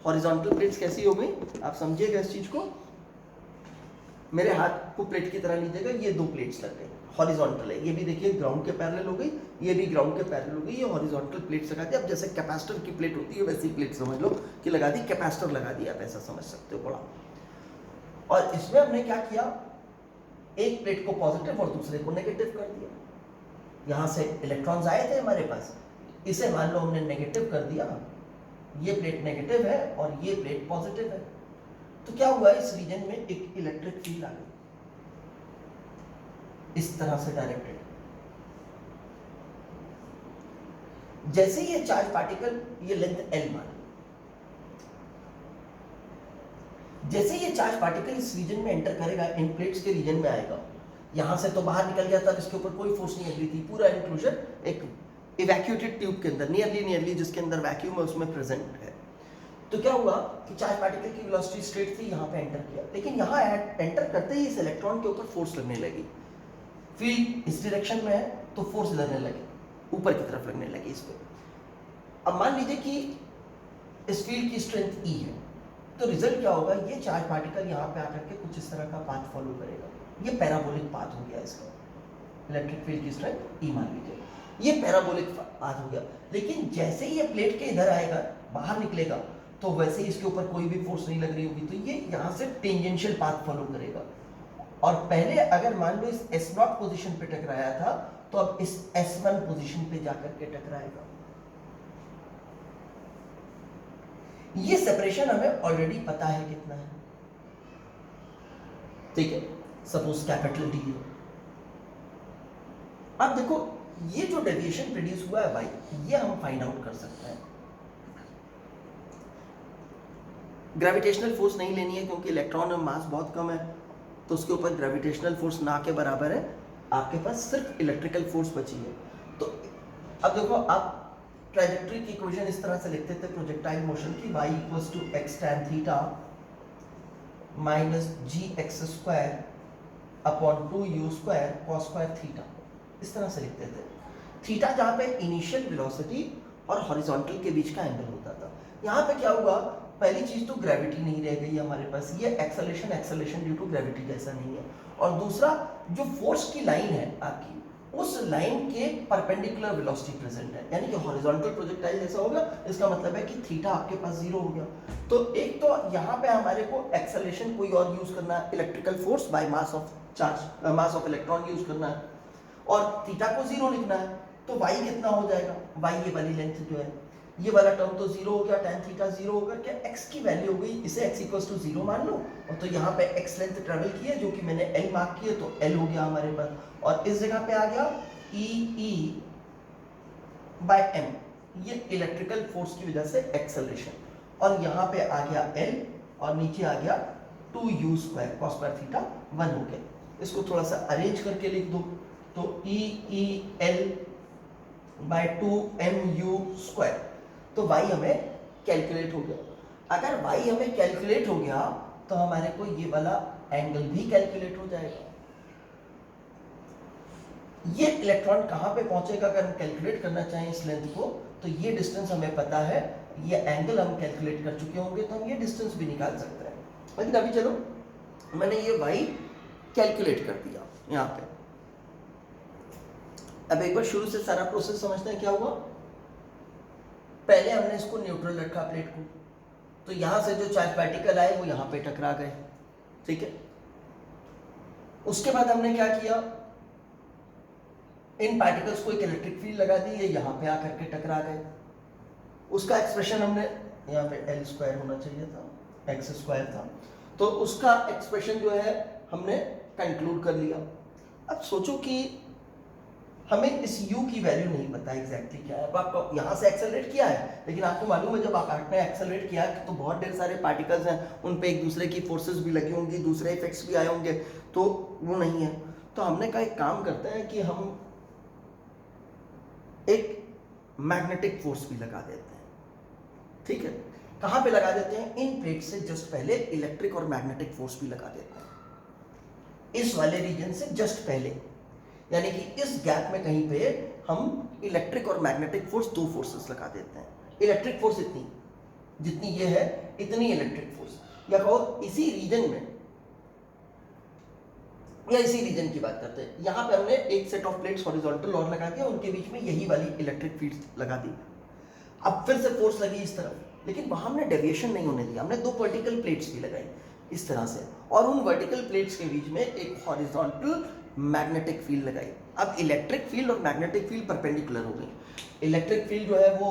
हॉरिजॉन्टल प्लेट्स कैसी हो गई, आप समझिएगा इस चीज को, मेरे हाथ को प्लेट की तरह लीजिएगा, ये दो प्लेट्स लग गई, हॉरिजॉन्टल है, ये भी देखिए ग्राउंड के पैरेलल हो गई, ये भी ग्राउंड के पैरेलल हो गई, ये हॉरिजॉन्टल प्लेट्स लगा दी। अब जैसे कैपेसिटर की प्लेट होती है वैसी प्लेट समझ लो कि लगा दी, कैपेसिटर लगा दिया, आप ऐसा समझ सकते हो बड़ा। और इसमें हमने क्या किया, एक प्लेट को पॉजिटिव और दूसरे को नेगेटिव कर दिया। यहां से इलेक्ट्रॉन्स आए थे हमारे पास, इसे मान लो हमने नेगेटिव कर दिया, ये प्लेट नेगेटिव है और ये प्लेट पॉजिटिव है। तो क्या हुआ, इस रीजन में एक इलेक्ट्रिक फील्ड आ गई, इस तरह से डायरेक्टेड। जैसे ये चार्ज पार्टिकल, ये लेंथ L मान, जैसे ये चार्ज पार्टिकल इस रीजन में एंटर करेगा, इन प्लेट्स के रीजन में आएगा, यहां से तो बाहर निकल गया था, इसके ऊपर कोई फोर्स नहीं लगी थी, पूरा इंक्लूजन एक इवैक्यूएटेड ट्यूब के अंदर, नियरली जिसके अंदर वैक्यूम है उसमें प्रेजेंट है। तो क्या हुआ कि चार्ज पार्टिकल की वेलोसिटी स्ट्रेट थी, यहाँ पे एंटर किया, लेकिन यहाँ एंटर करते ही इस इलेक्ट्रॉन के ऊपर फोर्स लगने लगी, फील्ड इस डायरेक्शन में है तो फोर्स लगने लगी, ऊपर की तरफ लगने लगी इस पे। अब मान लीजिए कि इस फील्ड की स्ट्रेंथ E है, तो रिजल्ट क्या होगा, ये चार्ज पार्टिकल यहाँ पे आकर के कुछ इस तरह का पाथ फॉलो करेगा, ये पैराबोलिक पाथ हो गया इसका, इलेक्ट्रिक फील्ड की स्ट्रेंथ E मान लीजिए, ये पैराबोलिक पाथ हो गया। लेकिन जैसे ही ये प्लेट के इधर आएगा, बाहर निकलेगा, तो वैसे ही इसके ऊपर कोई भी फोर्स नहीं लग रही होगी, तो ये यहाँ से टेंजेंशियल पाथ फॉलो करेगा। और पहले अगर मान लो इस S0 पोजीशन पे टकराया था, तो अब इस S1 पोजीशन पे जाकर के टकराएगा। ये सेपरेशन हमें ऑलरेडी पता है कितना है, ठीक है, सपोज कैपिटल D है। अब देखो ये जो डेविएशन प्रोड्यूस हुआ है भाई, ये हम फाइंड आउट कर सकते हैं। ग्रेविटेशनल फोर्स नहीं लेनी है क्योंकि इलेक्ट्रॉन में मास बहुत कम है, तो उसके ऊपर ग्रेविटेशनल फोर्स ना के बराबर है, आपके पास सिर्फ इलेक्ट्रिकल फोर्स बची है। तो अब देखो, आप ट्रैजेक्टरी की इक्वेशन इस तरह से लिखते थे प्रोजेक्टाइल मोशन की, y equals to x tan theta minus gx² upon 2u² cos square theta, इस तरह से लिखते थे। थीटा जहाँ पे इनिशियल वेलोसिटी और हॉरिजॉन्टल के बीच का एंगल होता था। यहाँ पे क्या हुआ, पहली चीज तो ग्रेविटी नहीं रह गई हमारे पास, ये एक्सेलरेशन ड्यू टू ग्रेविटी जैसा नहीं है। और दूसरा, जो फोर्स की लाइन है आपकी, उस लाइन के परपेंडिकुलर वेलोसिटी प्रेजेंट है, यानी कि हॉरिजॉन्टल प्रोजेक्टाइल जैसा होगा, इसका मतलब है कि थीटा आपके पास 0 हो गया। तो एक तो यहाँ पे हमारे को एक्सेलरेशन कोई और यूज करना है, electrical force by mass of charge mass of electron use करना है और थीटा को 0 लिखना है, तो y कितना हो जाएगा, y ये वाली लेंथ जो है, ये वाला टर्म तो 0 हो गया, tan थीटा 0 होकर क्या x की वैल्यू हो गई, इसे x इक्वल्स टू 0 मान लो, और तो यहाँ पे x लेंथ ट्रेवल की है जो कि मैंने l मार्क की है, तो l हो गया हमारे पास, और इस जगह पे आ गया E बाय m, ये इलेक्ट्रिकल फोर्स की वजह से एक्सेलरेशन, और यहाँ पे आ गया l और नीचे आ गया 2u square cos square theta 1 हो गया। इसको थोड़ा सा अरेंज करके लिख दो, तो EL बाय 2mu स्क्वायर, तो y हमें कैलकुलेट हो गया। अगर y हमें कैलकुलेट हो गया तो हमारे को ये वाला एंगल भी कैलकुलेट हो जाएगा। ये इलेक्ट्रॉन कहाँ पे पहुंचेगा अगर हम कैलकुलेट करना चाहें इस लेंथ को, तो ये डिस्टेंस हमें पता है, ये एंगल हम कैलकुलेट कर चुके होंगे, तो हम ये डिस्टेंस भी निकाल सकते हैं। लेकिन अभी चलो, मैंने ये y कैलकुलेट कर दिया यहाँ पे। अब एक बार शुरू से सारा प्रोसेस समझते हैं क्या हुआ। पहले हमने इसको न्यूट्रल रखा प्लेट को, तो यहां से जो चार्ज पार्टिकल आए वो यहां पे टकरा गए, ठीक है। उसके बाद हमने क्या किया, इन पार्टिकल्स को एक इलेक्ट्रिक फील्ड लगा दी, ये यहां पे आकर के टकरा गए। उसका एक्सप्रेशन हमने यहाँ पे एल स्क्वायर होना चाहिए था, एक्स स्क्वायर था, तो उसका एक्सप्रेशन जो है हमने कंक्लूड कर लिया। अब सोचो कि हमें इस u की वैल्यू नहीं पता एग्जैक्टली क्या है। अब आपको यहाँ से एक्सेलरेट किया है, लेकिन आपको मालूम है जब आपने एक्सेलरेट किया तो बहुत ढेर सारे पार्टिकल्स हैं, उन पे एक दूसरे की फोर्सेस भी लगी होंगी, दूसरे इफेक्ट्स भी आए होंगे, तो वो नहीं है। तो हमने कहा एक काम करते हैं कि हम एक मैग्नेटिक फोर्स भी लगा देते हैं, ठीक है। कहाँ पे लगा देते हैं, इन प्लेट से जस्ट पहले इलेक्ट्रिक और मैग्नेटिक फोर्स भी लगा देते हैं, इस वाले रीजन से जस्ट पहले, यानी कि इस गैप में कहीं पे हम इलेक्ट्रिक और मैग्नेटिक फोर्स, दो फोर्सेस लगा देते हैं। इलेक्ट्रिक फोर्स इतनी जितनी ये है, इतनी इलेक्ट्रिक फोर्स, या कहो इसी रीजन में, या इसी रीजन की बात करते हैं। यहां पे हमने एक सेट ऑफ प्लेट्स हॉरिजॉन्टल और लगा दिया, उनके बीच में यही वाली इलेक्ट्रिक फील्ड लगा दी। अब फिर से फोर्स लगी इस तरफ, लेकिन वहां हमने डेविएशन नहीं होने दिया, हमने दो वर्टिकल प्लेट्स भी लगाई इस तरह से, और उन वर्टिकल प्लेट्स के बीच में एक हॉरिजॉन्टल मैग्नेटिक फील्ड लगाई। अब इलेक्ट्रिक फील्ड और मैग्नेटिक फील्ड परपेंडिकुलर हो गई। इलेक्ट्रिक फील्ड जो है वो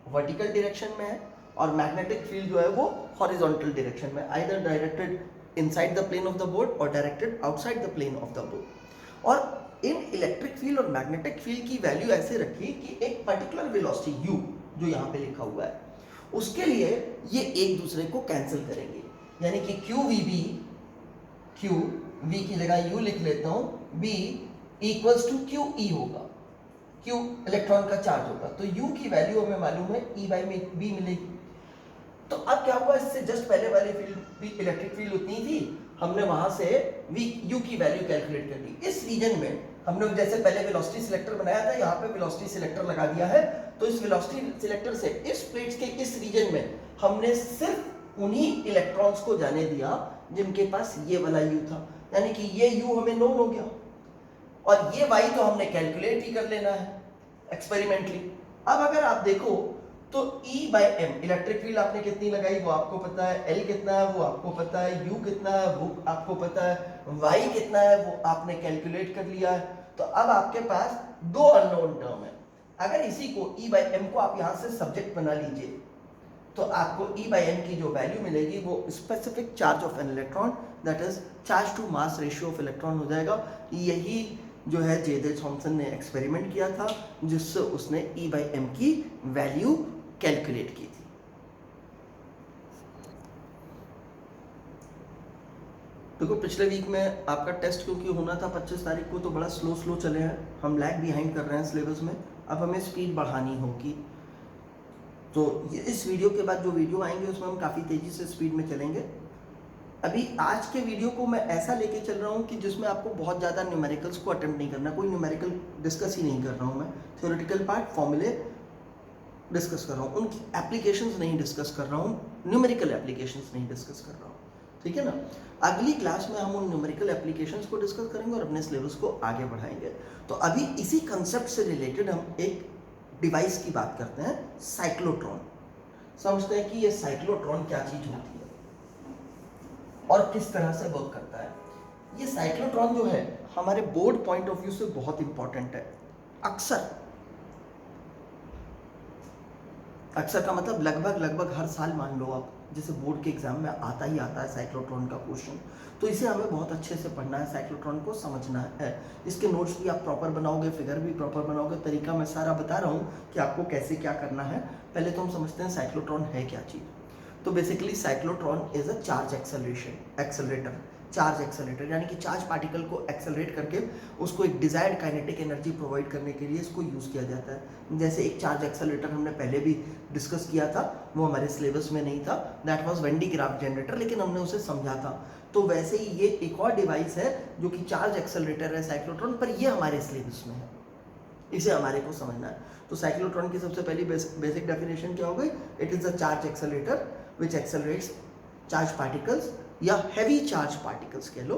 वर्टिकल डायरेक्शन में है, और मैग्नेटिक फील्ड जो है वो हॉरिजॉन्टल डायरेक्शन में, either directed inside the plane of the board और directed outside the plane of the board. और इन इलेक्ट्रिक फील्ड और मैग्नेटिक फील्ड की वैल्यू ऐसे रखी कि एक पर्टिकुलर वेलोसिटी u जो यहाँ पे लिखा हुआ है, उसके लिए ये एक दूसरे को कैंसिल करेंगे, यानी कि q v की जगह u लिख लेता हूं, b equals to Q E होगा, q इलेक्ट्रॉन का चार्ज होगा, तो u की वैल्यू हमें मालूम है e बाई b मिलेगी। तो अब क्या हुआ, इससे जस्ट पहले वाली फील्ड भी इलेक्ट्रिक फील्ड उतनी थी, हमने वहां से u की वैल्यू कैलकुलेट कर दी। इस रीजन में हमने जैसे पहले वेलोसिटी सिलेक्टर बनाया था, यहाँ पे वेलोसिटी सिलेक्टर लगा दिया है, तो इस वेलोसिटी सिलेक्टर से इस प्लेट्स के इस रीजन में हमने सिर्फ उन्हीं इलेक्ट्रॉन्स को जाने दिया जिनके पास ये वाला u था, यानी कि ये u हमें नोन हो गया, और ये y तो हमने कैलकुलेट ही कर लेना है एक्सपेरिमेंटली। अब अगर आप देखो तो E by M, electric field आपने कितनी लगाई वो आपको पता है, L कितना है वो आपको पता है, U कितना है वो आपको पता है, Y कितना है वो आपने कैलकुलेट कर लिया है। तो अब आपके पास दो अननोन टर्म है। अगर इसी को E बाई एम को आप यहाँ से सब्जेक्ट बना लीजिए, तो आपको E बाई एम की जो वैल्यू मिलेगी वो specific charge of an electron, that is charge to mass ratio of electron हो जाएगा। यही जो है जे थॉमसन ने एक्सपेरिमेंट किया था, जिससे उसने E बाई एम की वैल्यू कैलकुलेट की थी। देखो पिछले वीक में आपका टेस्ट क्योंकि होना था 25 तारीख को, तो बड़ा स्लो चले हैं, हम लैग बिहाइंड कर रहे हैं सिलेबस में, अब हमें स्पीड बढ़ानी होगी। तो इस वीडियो के बाद जो वीडियो आएंगे उसमें हम काफ़ी तेज़ी से स्पीड में चलेंगे। अभी आज के वीडियो को मैं ऐसा लेके चल रहा हूँ कि जिसमें आपको बहुत ज़्यादा न्यूमेरिकल्स को अटेम्प्ट नहीं करना, कोई न्यूमेरिकल डिस्कस ही नहीं कर रहा हूँ मैं, थ्योरेटिकल पार्ट फॉर्मूले डिस्कस कर रहा हूँ, उनकी एप्लीकेशंस नहीं डिस्कस कर रहा हूँ, न्यूमेरिकल एप्लीकेशंस नहीं डिस्कस कर रहा हूँ, ठीक है ना। अगली क्लास में हम उन न्यूमेरिकल एप्लीकेशंस को डिस्कस करेंगे और अपने सिलेबस को आगे बढ़ाएंगे। तो अभी इसी कंसेप्ट से रिलेटेड हम एक डिवाइस की बात करते हैं, साइक्लोट्रॉन। समझते हैं कि ये साइक्लोट्रॉन क्या चीज़ होती है और किस तरह से वर्क करता है। ये साइक्लोट्रॉन जो है हमारे बोर्ड पॉइंट ऑफ व्यू से बहुत इंपॉर्टेंट है। अक्सर अक्सर का मतलब लगभग हर साल मान लो आप, जैसे बोर्ड के एग्जाम में आता ही आता है साइक्लोट्रॉन का क्वेश्चन, तो इसे हमें बहुत अच्छे से पढ़ना है, साइक्लोट्रॉन को समझना है। इसके नोट्स भी आप प्रॉपर बनाओगे, फिगर भी प्रॉपर बनाओगे, तरीका मैं सारा बता रहा हूँ कि आपको कैसे क्या करना है। पहले तो हम समझते हैं साइक्लोट्रॉन है क्या चीज़। तो basically cyclotron is a charge accelerator, charge accelerator, यानी कि चार्ज पार्टिकल को एक्सेलरेट करके उसको एक डिजायर्ड काइनेटिक एनर्जी प्रोवाइड करने के लिए इसको यूज़ किया जाता है। जैसे एक चार्ज एक्सेलरेटर हमने पहले भी डिस्कस किया था, वो हमारे सिलेबस में नहीं था, that was when D graph generator, लेकिन हमने उसे समझा था। तो वैसे ही ये एक और डिवाइस है जो कि चार्ज एक्सेलरेटर है साइक्लोट्रॉन, पर ये हमारे सिलेबस में है, इसे हमारे को समझना है। तो साइक्लोट्रॉन की सबसे पहली बेसिक डेफिनेशन क्या हो गई? It is a charge accelerator which accelerates charge particles या हैवी चार्ज पार्टिकल्स कह लो।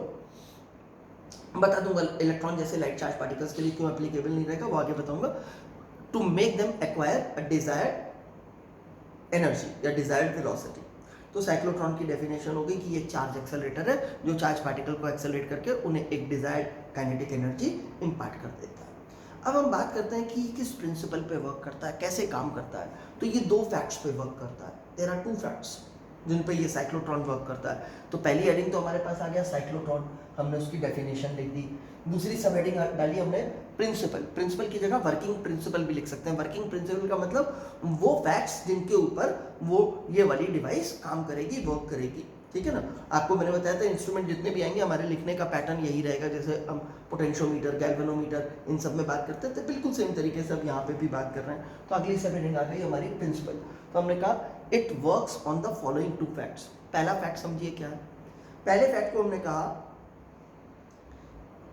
बता दूंगा इलेक्ट्रॉन जैसे लाइट चार्ज पार्टिकल्स के लिए क्यों एप्लीकेबल नहीं रहेगा, वो आगे बताऊंगा। To make them acquire a desired energy या डिजायर्ड वेलोसिटी। तो साइक्लोट्रॉन की डेफिनेशन हो गई कि ये चार्ज एक्सेलरेटर है जो चार्ज पार्टिकल को एक्सेलरेट करके उन्हें एक डिजायर्ड काइनेटिक एनर्जी इंपार्ट कर देता है। अब हम बात करते हैं कि किस प्रिंसिपल पे वर्क करता है, कैसे काम करता है। तो ये दो फैक्ट्स पे वर्क करता है। देयर आर टू फैक्ट्स जिन पे ये साइक्लोट्रॉन वर्क करता है। तो पहली हेडिंग तो हमारे पास आ गया साइक्लोट्रॉन, हमने उसकी डेफिनेशन लिख दी। दूसरी सब हेडिंग डाली हमने प्रिंसिपल की जगह वर्किंग प्रिंसिपल भी लिख सकते हैं। वर्किंग प्रिंसिपल का मतलब वो फैक्ट्स जिनके ऊपर वो ये वाली डिवाइस काम करेगी, वर्क करेगी, ठीक है ना। आपको मैंने बताया था इंस्ट्रूमेंट जितने भी आएंगे हमारे लिखने का पैटर्न यही रहेगा, जैसे हम पोटेंशियोमीटर, गैल्वेनोमीटर इन सब में बात करते हैं, तो बिल्कुल सेम तरीके से अब यहाँ पे भी बात कर रहे हैं। तो अगली सब हेडिंग आ गई हमारी प्रिंसिपल। तो हमने कहा it works on the following two facts. पहला फैक्ट समझिए क्या है। पहले फैक्ट को हमने कहा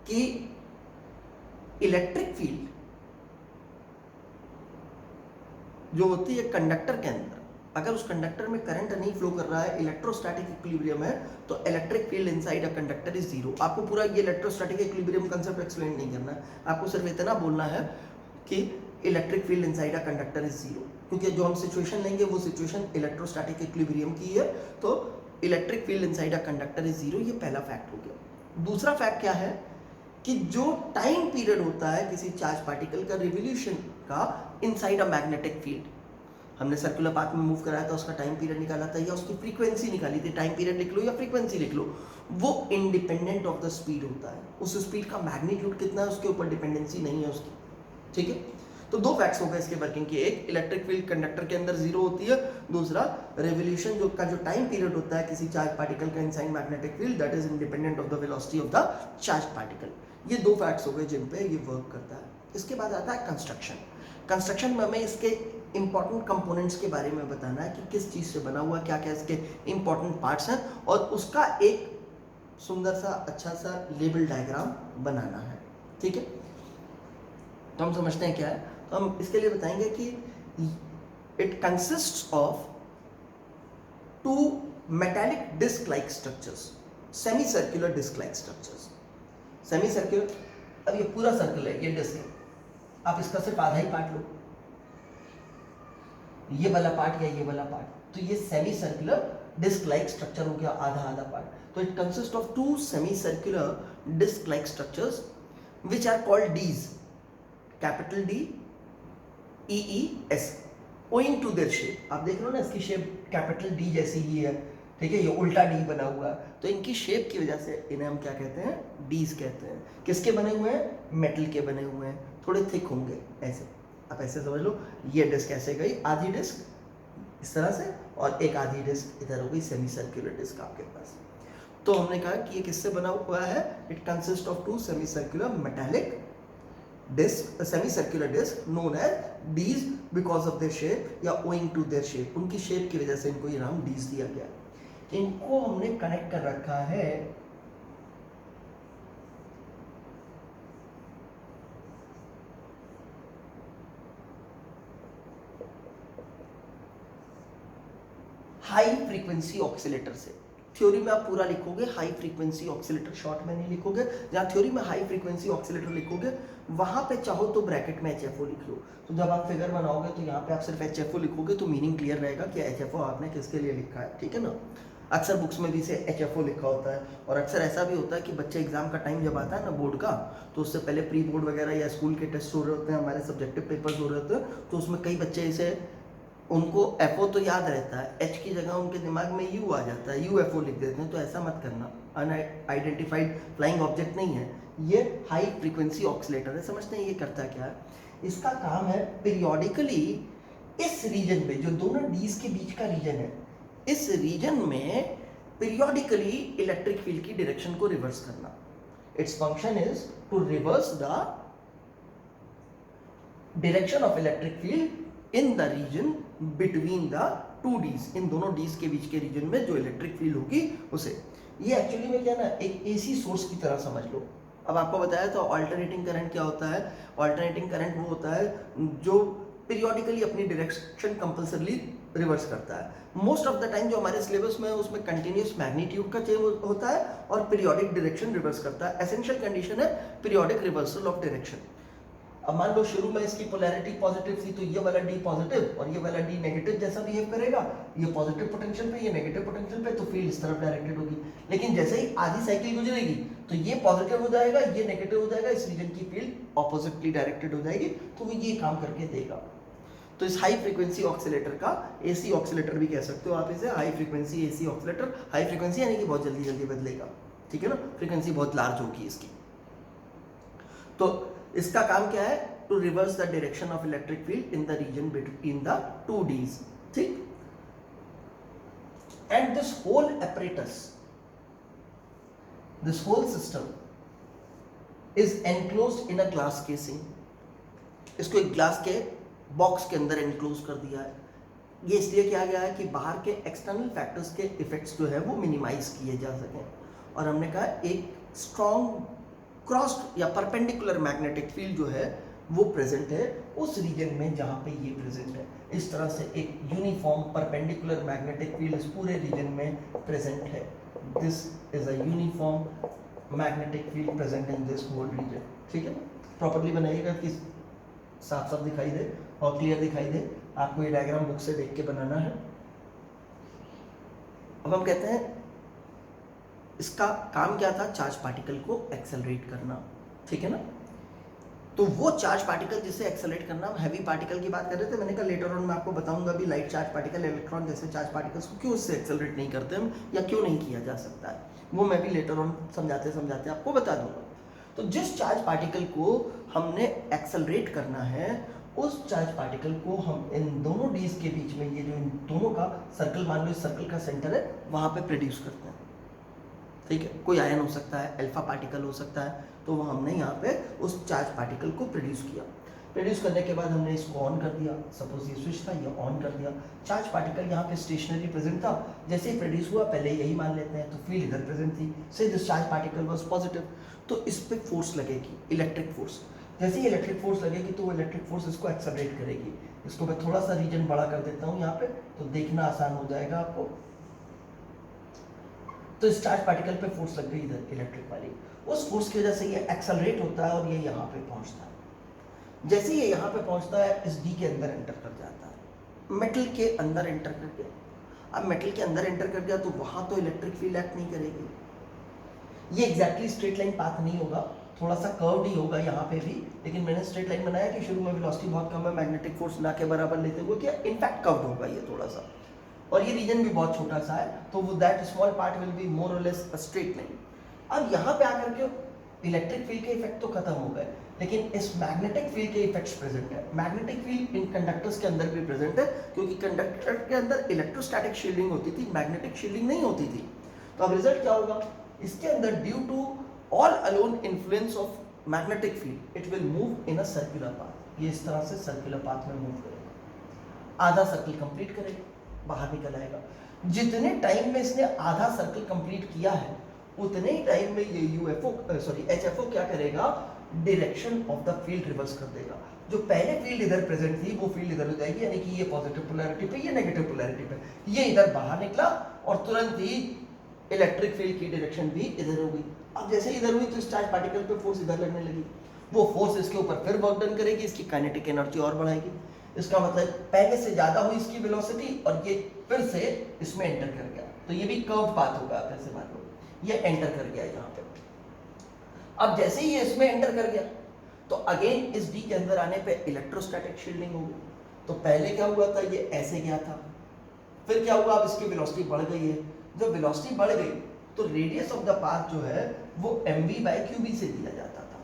कि इलेक्ट्रिक फील्ड जो होती है कंडक्टर के अंदर, अगर उस कंडक्टर में करंट नहीं फ्लो कर रहा है, इलेक्ट्रोस्टैटिक इक्विलिब्रियम है, तो electric field inside a conductor is zero. आपको पूरा ये इलेक्ट्रोस्टैटिक इक्विलिब्रियम कांसेप्ट एक्सप्लेन नहीं करना है, आपको सिर्फ इतना बोलना है कि electric field inside a conductor is zero, क्योंकि जो हम सिचुएशन लेंगे वो सिचुएशन इलेक्ट्रोस्टैटिक इक्विलिब्रियम की है। तो electric field inside a conductor is zero, ये पहला फैक्ट हो गया। दूसरा फैक्ट क्या है कि जो टाइम पीरियड होता है किसी चार्ज पार्टिकल का रिवोल्यूशन का इनसाइड अ मैग्नेटिक फील्ड, हमने सर्कुलर पाथ में मूव कराया था, उसका टाइम पीरियड निकाला था या उसकी फ्रीक्वेंसी निकाली थी, टाइम पीरियड लिख लो या फ्रीक्वेंसी लिख लो, वो इंडिपेंडेंट ऑफ द स्पीड होता है। उस स्पीड का मैग्नीट्यूड कितना है उसके ऊपर डिपेंडेंसी नहीं है उसकी, ठीक है। तो दो फैक्ट्स हो गए इसके वर्किंग की, एक इलेक्ट्रिक फील्ड कंडक्टर के अंदर जीरो होती है, दूसरा रेवोल्यूशन जो टाइम पीरियड होता है किसी चार्ज पार्टिकल का inside magnetic field that is independent of the velocity of the charge particle. ये दो फैक्ट्स हो गए जिन पे ये वर्क करता है। इसके बाद आता है कंस्ट्रक्शन। कंस्ट्रक्शन में हमें इसके इंपॉर्टेंट कंपोनेंट्स के बारे में बताना है कि किस चीज़ से बना हुआ, क्या क्या इसके इंपॉर्टेंट पार्ट्स हैं, और उसका एक सुंदर सा अच्छा सा लेबल डायग्राम बनाना है, ठीक है। तो हम समझते हैं क्या है। तो हम इसके लिए बताएंगे कि it consists of two metallic disc like structures, semi circular disc like structures. Semi circular, अब ये पूरा सर्कल है, ये डिस्क है, आप इसका सिर्फ आधा ही पार्ट लो, ये वाला पार्ट या ये वाला पार्ट, तो ये semi circular disc like structure हो गया, आधा आधा पार्ट। तो it consist of two semi circular disc like structures which are called dees, capital D E E S, owing to their shape. आप देख रहे हो ना इसकी शेप कैपिटल डी जैसी ही है, ठीक है, ये उल्टा डी बना हुआ है, तो इनकी शेप की वजह से इन्हें हम क्या कहते हैं, डीज कहते हैं। किसके बने हुए हैं? मेटल के बने हुए हैं, थोड़े थिक होंगे ऐसे, आप ऐसे समझ लो। ये डिस्क ऐसे गई, आधी डिस्क इस तरह से, और एक आधी डिस्क इधर हो गई, सेमी सर्कुलर डिस्क आपके पास। तो हमने कहा कि ये किससे बना हुआ है, it consist of two semi circular metallic disc, semi circular disc known as dees because of their shape या ओइंग टू देयर शेप, उनकी शेप की वजह से इनको ये नाम डीज दिया गया। इनको हमने कनेक्ट कर रखा है हाई फ्रीक्वेंसी ऑक्सीलेटर से। थ्योरी में आप पूरा लिखोगे हाई फ्रीक्वेंसी ऑक्सीलेटर, शॉर्ट में नहीं लिखोगे। जहाँ थ्योरी में हाई फ्रीक्वेंसी ऑक्सीलेटर लिखोगे वहां पे चाहो तो ब्रैकेट में HFO लिख लो। तो जब आप फिगर बनाओगे तो यहाँ पे आप सिर्फ HFO लिखोगे तो मीनिंग क्लियर रहेगा कि HFO आपने किसके लिए लिखा है, ठीक है ना। अक्सर बुक्स में भी इसे HFO लिखा होता है। और अक्सर ऐसा भी होता है कि बच्चे एग्जाम का टाइम जब आता है ना बोर्ड का, तो उससे पहले प्री बोर्ड वगैरह या स्कूल के टेस्ट हो रहे होते हैं, हमारे सब्जेक्टिव पेपर्स हो रहे होते हैं, तो उसमें कई बच्चे इसे, उनको FO तो याद रहता है, H की जगह उनके दिमाग में U आ जाता है, UFO लिख देते हैं। तो ऐसा मत करना, अनआइडेंटिफाइड फ्लाइंग ऑब्जेक्ट नहीं है, ये हाई फ्रीक्वेंसी ऑक्सीलेटर है। समझते हैं ये करता क्या है? इसका काम है पीरियोडिकली इस रीजन में, जो दोनों डीज के बीच का रीजन है, इस रीजन में पीरियोडिकली इलेक्ट्रिक फील्ड की डायरेक्शन को रिवर्स करना। Its function is to reverse the direction of electric field in the region between the two dees, इन दोनों डीज के बीच के रीजन में जो इलेक्ट्रिक फील्ड होगी उसे। ये एक्चुअली में क्या ना, एक AC सोर्स की तरह समझ लो। अब आपको बताया तो ऑल्टरनेटिंग करंट क्या होता है? ऑल्टरनेटिंग करंट वो होता है जो पीरियोडिकली अपनी डायरेक्शन कंपल्सरली रिवर्स करता है। मोस्ट ऑफ द टाइम जो हमारे सिलेबस में है उसमें कंटिन्यूस मैग्नीट्यूड का चेंज होता है और पीरियोडिक डायरेक्शन रिवर्स करता है। एसेंशियल कंडीशन है पीरियोडिक रिवर्सल ऑफ डायरेक्शन। अब मान लो शुरू में इसकी पोलैरिटी पॉजिटिव थी, तो ये वाला D पॉजिटिव और ये वाला D नेगेटिव जैसा बिहेव करेगा, ये पॉजिटिव पोटेंशियल पे, ये नेगेटिव पोटेंशियल पे, तो फील्ड इस तरफ डायरेक्टेड होगी। लेकिन जैसे ही आधी साइकिल गुजरेगी तो ये पॉजिटिव हो जाएगा, ये नेगेटिव हो जाएगा, इस रीजन की फील्ड ऑपोजिटली डायरेक्टेड हो जाएगी, तो वो ये काम करके देगा। तो इस हाई फ्रीक्वेंसी ऑक्सीलेटर का AC ऑक्सीलेटर भी कह सकते हो आप इसे, high frequency AC oscillator. High frequency यानी कि बहुत जल्दी जल्दी बदलेगा, ठीक है ना, फ्रीक्वेंसी बहुत लार्ज होगी इसकी। तो इसका काम क्या है? To reverse the direction of electric field in the region between the two dees, ठीक। And this whole apparatus, this whole system is enclosed in a glass casing. इसको एक ग्लास के बॉक्स के अंदर एनक्लोज कर दिया है। ये इसलिए किया गया है कि बाहर के एक्सटर्नल फैक्टर्स के इफेक्ट्स जो है वो मिनिमाइज किए जा सकें। और हमने कहा एक स्ट्रॉन्ग क्रॉस्ड या परपेंडिकुलर मैग्नेटिक फील्ड जो है वो प्रेजेंट है उस रीजन में जहां पे ये प्रेजेंट है। इस तरह से एक यूनिफॉर्म परपेंडिकुलर मैग्नेटिक फील्ड इस पूरे रीजन में प्रेजेंट है। This is a uniform magnetic field present in this whole region, ठीक है। प्रॉपर्ली बनाइएगा कि साफ साफ दिखाई दे और क्लियर दिखाई दे। आपको ये डायग्राम बुक से देख के बनाना है। अब हम कहते हैं इसका काम क्या था? चार्ज पार्टिकल को एक्सेलरेट करना, ठीक है ना। तो वो चार्ज पार्टिकल जिसे एक्सेलरेट करना, हम हैवी पार्टिकल की बात कर रहे थे। मैंने कहा लेटर ऑन मैं आपको बताऊंगा भी लाइट चार्ज पार्टिकल, इलेक्ट्रॉन जैसे चार्ज पार्टिकल्स को क्यों इससे एक्सेलरेट नहीं करते हम, या क्यों नहीं किया जा सकता है, वो मैं भी लेटर ऑन समझाते समझाते आपको बता दूंगा। तो जिस चार्ज पार्टिकल को हमने एक्सेलरेट करना है, उस चार्ज पार्टिकल को हम इन दोनों डीज के बीच में, ये जो इन दोनों का सर्कल मान लो, इस सर्कल का सेंटर है, वहां पे प्रोड्यूस करते हैं, ठीक है। कोई आयन हो सकता है, अल्फा पार्टिकल हो सकता है, तो वो हमने यहाँ पे उस चार्ज पार्टिकल को प्रोड्यूस किया। प्रोड्यूस करने के बाद हमने इसको ऑन कर दिया। सपोज ये स्विच था, ये ऑन कर दिया। चार्ज पार्टिकल यहाँ पे स्टेशनरी प्रेजेंट था। जैसे ही प्रोड्यूस हुआ, पहले यही मान लेते हैं, तो फील्ड इधर प्रेजेंट थी, से this charge particle was positive. तो इस पे फोर्स लगेगी, इलेक्ट्रिक फोर्स। जैसे ही इलेक्ट्रिक फोर्स लगेगी तो वो इलेक्ट्रिक फोर्स इसको एक्सेलरेट करेगी। इसको मैं थोड़ा सा रीजन बड़ा कर देता हूँ यहाँ पे, तो देखना आसान हो जाएगा आपको। तो इस चार्ज पार्टिकल पे फोर्स लग गई इधर इलेक्ट्रिक वाली, उस फोर्स की वजह से ये एक्सेलरेट होता है और ये यहाँ पे पहुँचता है। जैसे ये यहाँ पे पहुँचता है, इस डी के अंदर एंटर कर जाता है, मेटल के अंदर एंटर कर गया। अब मेटल के अंदर एंटर कर गया तो वहाँ तो इलेक्ट्रिक फील्ड एक्ट नहीं करेगी। ये एग्जैक्टली स्ट्रेट लाइन पाथ नहीं होगा, थोड़ा सा कर्व्ड ही होगा यहाँ पे भी, लेकिन मैंने स्ट्रेट लाइन बनाया कि शुरू में वेलोसिटी बहुत कम है, मैग्नेटिक फोर्स ना के बराबर लेते हुए क्या इनफैक्ट कर्व्ड होगा ये थोड़ा सा, और ये रीजन भी बहुत छोटा सा है, तो वो that small part will be more और लेस अ स्ट्रेट लाइन। अब यहाँ पे आकर के इलेक्ट्रिक फील्ड के इफेक्ट तो खत्म हो गए, लेकिन इस मैग्नेटिक फील्ड के इफेक्ट्स प्रेजेंट है। मैग्नेटिक फील्ड इन कंडक्टर्स के अंदर भी प्रेजेंट है, क्योंकि कंडक्टर के अंदर इलेक्ट्रोस्टैटिक शील्डिंग होती थी, मैग्नेटिक शील्डिंग नहीं होती थी। तो अब रिजल्ट क्या होगा? इसके अंदर due to all alone influence of magnetic field it will move in a circular path. ये इस तरह से सर्कुलर पाथ में मूव करेगा, आधा सर्कल कंप्लीट करेगा, बाहर निकल आएगा। जितने टाइम में इसने आधा सर्कल कंप्लीट किया है, उतने ही टाइम में ये HFO क्या करेगा? Direction of the field reverse कर देगा। जो पहले फील्ड इधर प्रेजेंट थी वो फील्ड इधर हो जाएगी, यानी कि ये पॉजिटिव पोलैरिटी पे, ये नेगेटिव पोलैरिटी पे, ये इधर बाहर निकला और तुरंत ही इलेक्ट्रिक फील्ड की डायरेक्शन भी इधर हो गई। अब जैसे इधर हुई तो इस चार्ज पार्टिकल पे फोर्स इधर लगने लगी, वो फोर्स इसके ऊपर फिर वर्क डन करेगी, इसकी काइनेटिक एनर्जी और बढ़ाएगी। इसका मतलब पहले से ज्यादा हुई इसकी वेलोसिटी और ये फिर से इसमें एंटर कर गया। तो ये भी कर्व पाथ होगा, आप ऐसे मान लो ये एंटर कर गया यहाँ पे। अब जैसे ही ये इसमें एंटर कर गया तो अगेन इस डी के अंदर आने पे इलेक्ट्रोस्टैटिक शील्डिंग होगी। तो पहले क्या हुआ था, ये ऐसे गया था, फिर क्या हुआ, अब इसकी वेलोसिटी बढ़ गई है। जब वेलोसिटी बढ़ गई तो रेडियस ऑफ द पाथ जो है वो mv/qb से दिया जाता था।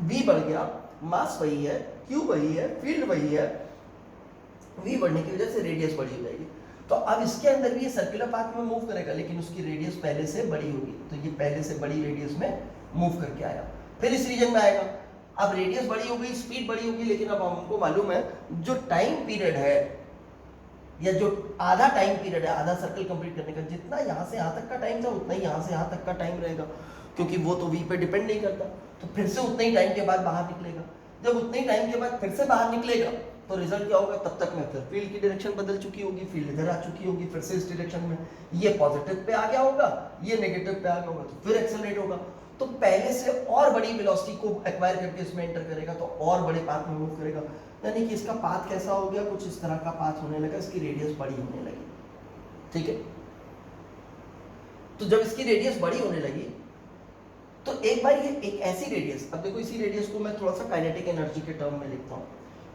v बढ़ गया, मास वही है, q वही है, फील्ड वही है, v बढ़ने की वजह से रेडियस बड़ी हो जाएगी। तो अब इसके अंदर भी ये सर्कुलर पाथ में मूव करेगा, लेकिन उसकी रेडियस पहले से बड़ी होगी, तो ये पहले से बड़ी रेडियस में मूव करके आया, फिर इस रीजन में आएगा। अब रेडियस बड़ी हो गई, स्पीड बड़ी होगी, लेकिन अब हमको मालूम है जो टाइम पीरियड है या जो आधा टाइम पीरियड है आधा सर्कल कंप्लीट करने का, जितना यहाँ से यहाँ तक का टाइम था उतना ही यहाँ से यहाँ तक का टाइम रहेगा, क्योंकि वो तो v पे डिपेंड नहीं करता। तो फिर से उतने ही टाइम के बाद बाहर निकलेगा। जब उतने ही टाइम के बाद फिर से बाहर निकलेगा तो रिजल्ट क्या होगा, तब तक में फिर फील्ड की डायरेक्शन बदल चुकी होगी, फील्ड इधर आ चुकी होगी, फिर से इस डायरेक्शन में ये पॉजिटिव पे आ गया होगा, ये नेगेटिव पे आ गया होगा, तो फिर एक्सेलरेट होगा। तो पहले से और बड़ी वेलोसिटी को एक्वायर करके इसमें एंटर करेगा, तो और बड़े पाथ में मूव करेगा, यानी कि इसका पाथ कैसा हो गया, कुछ इस तरह का पाथ होने लगा, इसकी रेडियस बड़ी होने लगी। ठीक है, तो जब इसकी रेडियस बड़ी होने लगी तो एक बार ये एक ऐसी रेडियस, अब देखो इसी रेडियस को मैं थोड़ा सा काइनेटिक एनर्जी के टर्म में लिखता हूँ।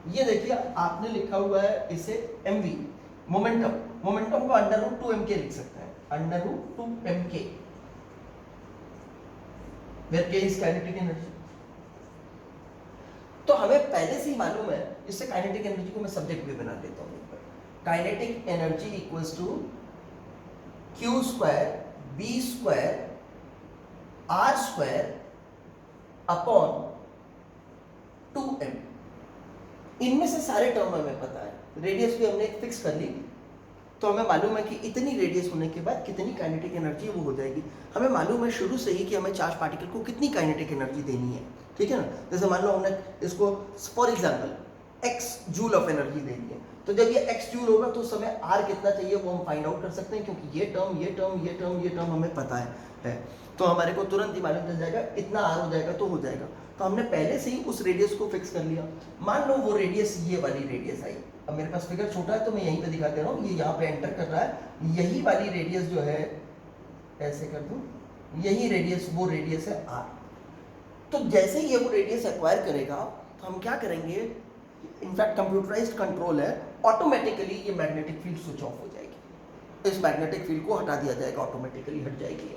ये देखिए आपने लिखा हुआ है इसे mv, मोमेंटम, मोमेंटम को √2mk लिख सकते हैं, √2mk, where k is kinetic energy। तो हमें पहले से ही मालूम है, इससे काइनेटिक एनर्जी को मैं सब्जेक्ट भी बना देता हूँ। Kinetic energy equals to q square b square r square upon 2m। इनमें से सारे टर्म हमें पता है, रेडियस भी हमने फिक्स कर ली, तो हमें मालूम है कि इतनी रेडियस होने के बाद कितनी काइनेटिक एनर्जी वो हो जाएगी। हमें मालूम है शुरू से ही कि हमें चार्ज पार्टिकल को कितनी काइनेटिक एनर्जी देनी है। ठीक है ना, जैसे मान लो हमने इसको for example x joule of energy देनी है, तो जब ये x जूल होगा तो उस समय r कितना चाहिए वो हम फाइंड आउट कर सकते हैं, क्योंकि ये टर्म ये टर्म ये टर्म ये टर्म हमें पता है। तो हमारे को तुरंत ही मालूम चल जाएगा इतना r हो जाएगा तो हो जाएगा। तो हमने पहले से ही उस रेडियस को फिक्स कर लिया। मान लो वो रेडियस ये वाली रेडियस आई, अब मेरे पास फिगर छोटा है तो मैं यहीं पे दिखा दे रहा हूँ, ये यहाँ पे एंटर कर रहा है, यही वाली रेडियस जो है ऐसे कर दूँ, यही रेडियस वो रेडियस है r। तो जैसे ही ये वो रेडियस एक्वायर करेगा तो हम क्या करेंगे, इनफैक्ट कंप्यूटराइज्ड कंट्रोल है, ऑटोमेटिकली ये मैग्नेटिक फील्ड स्विच ऑफ हो जाएगी, इस मैग्नेटिक फील्ड को हटा दिया जाएगा, ऑटोमेटिकली हट जाएगी।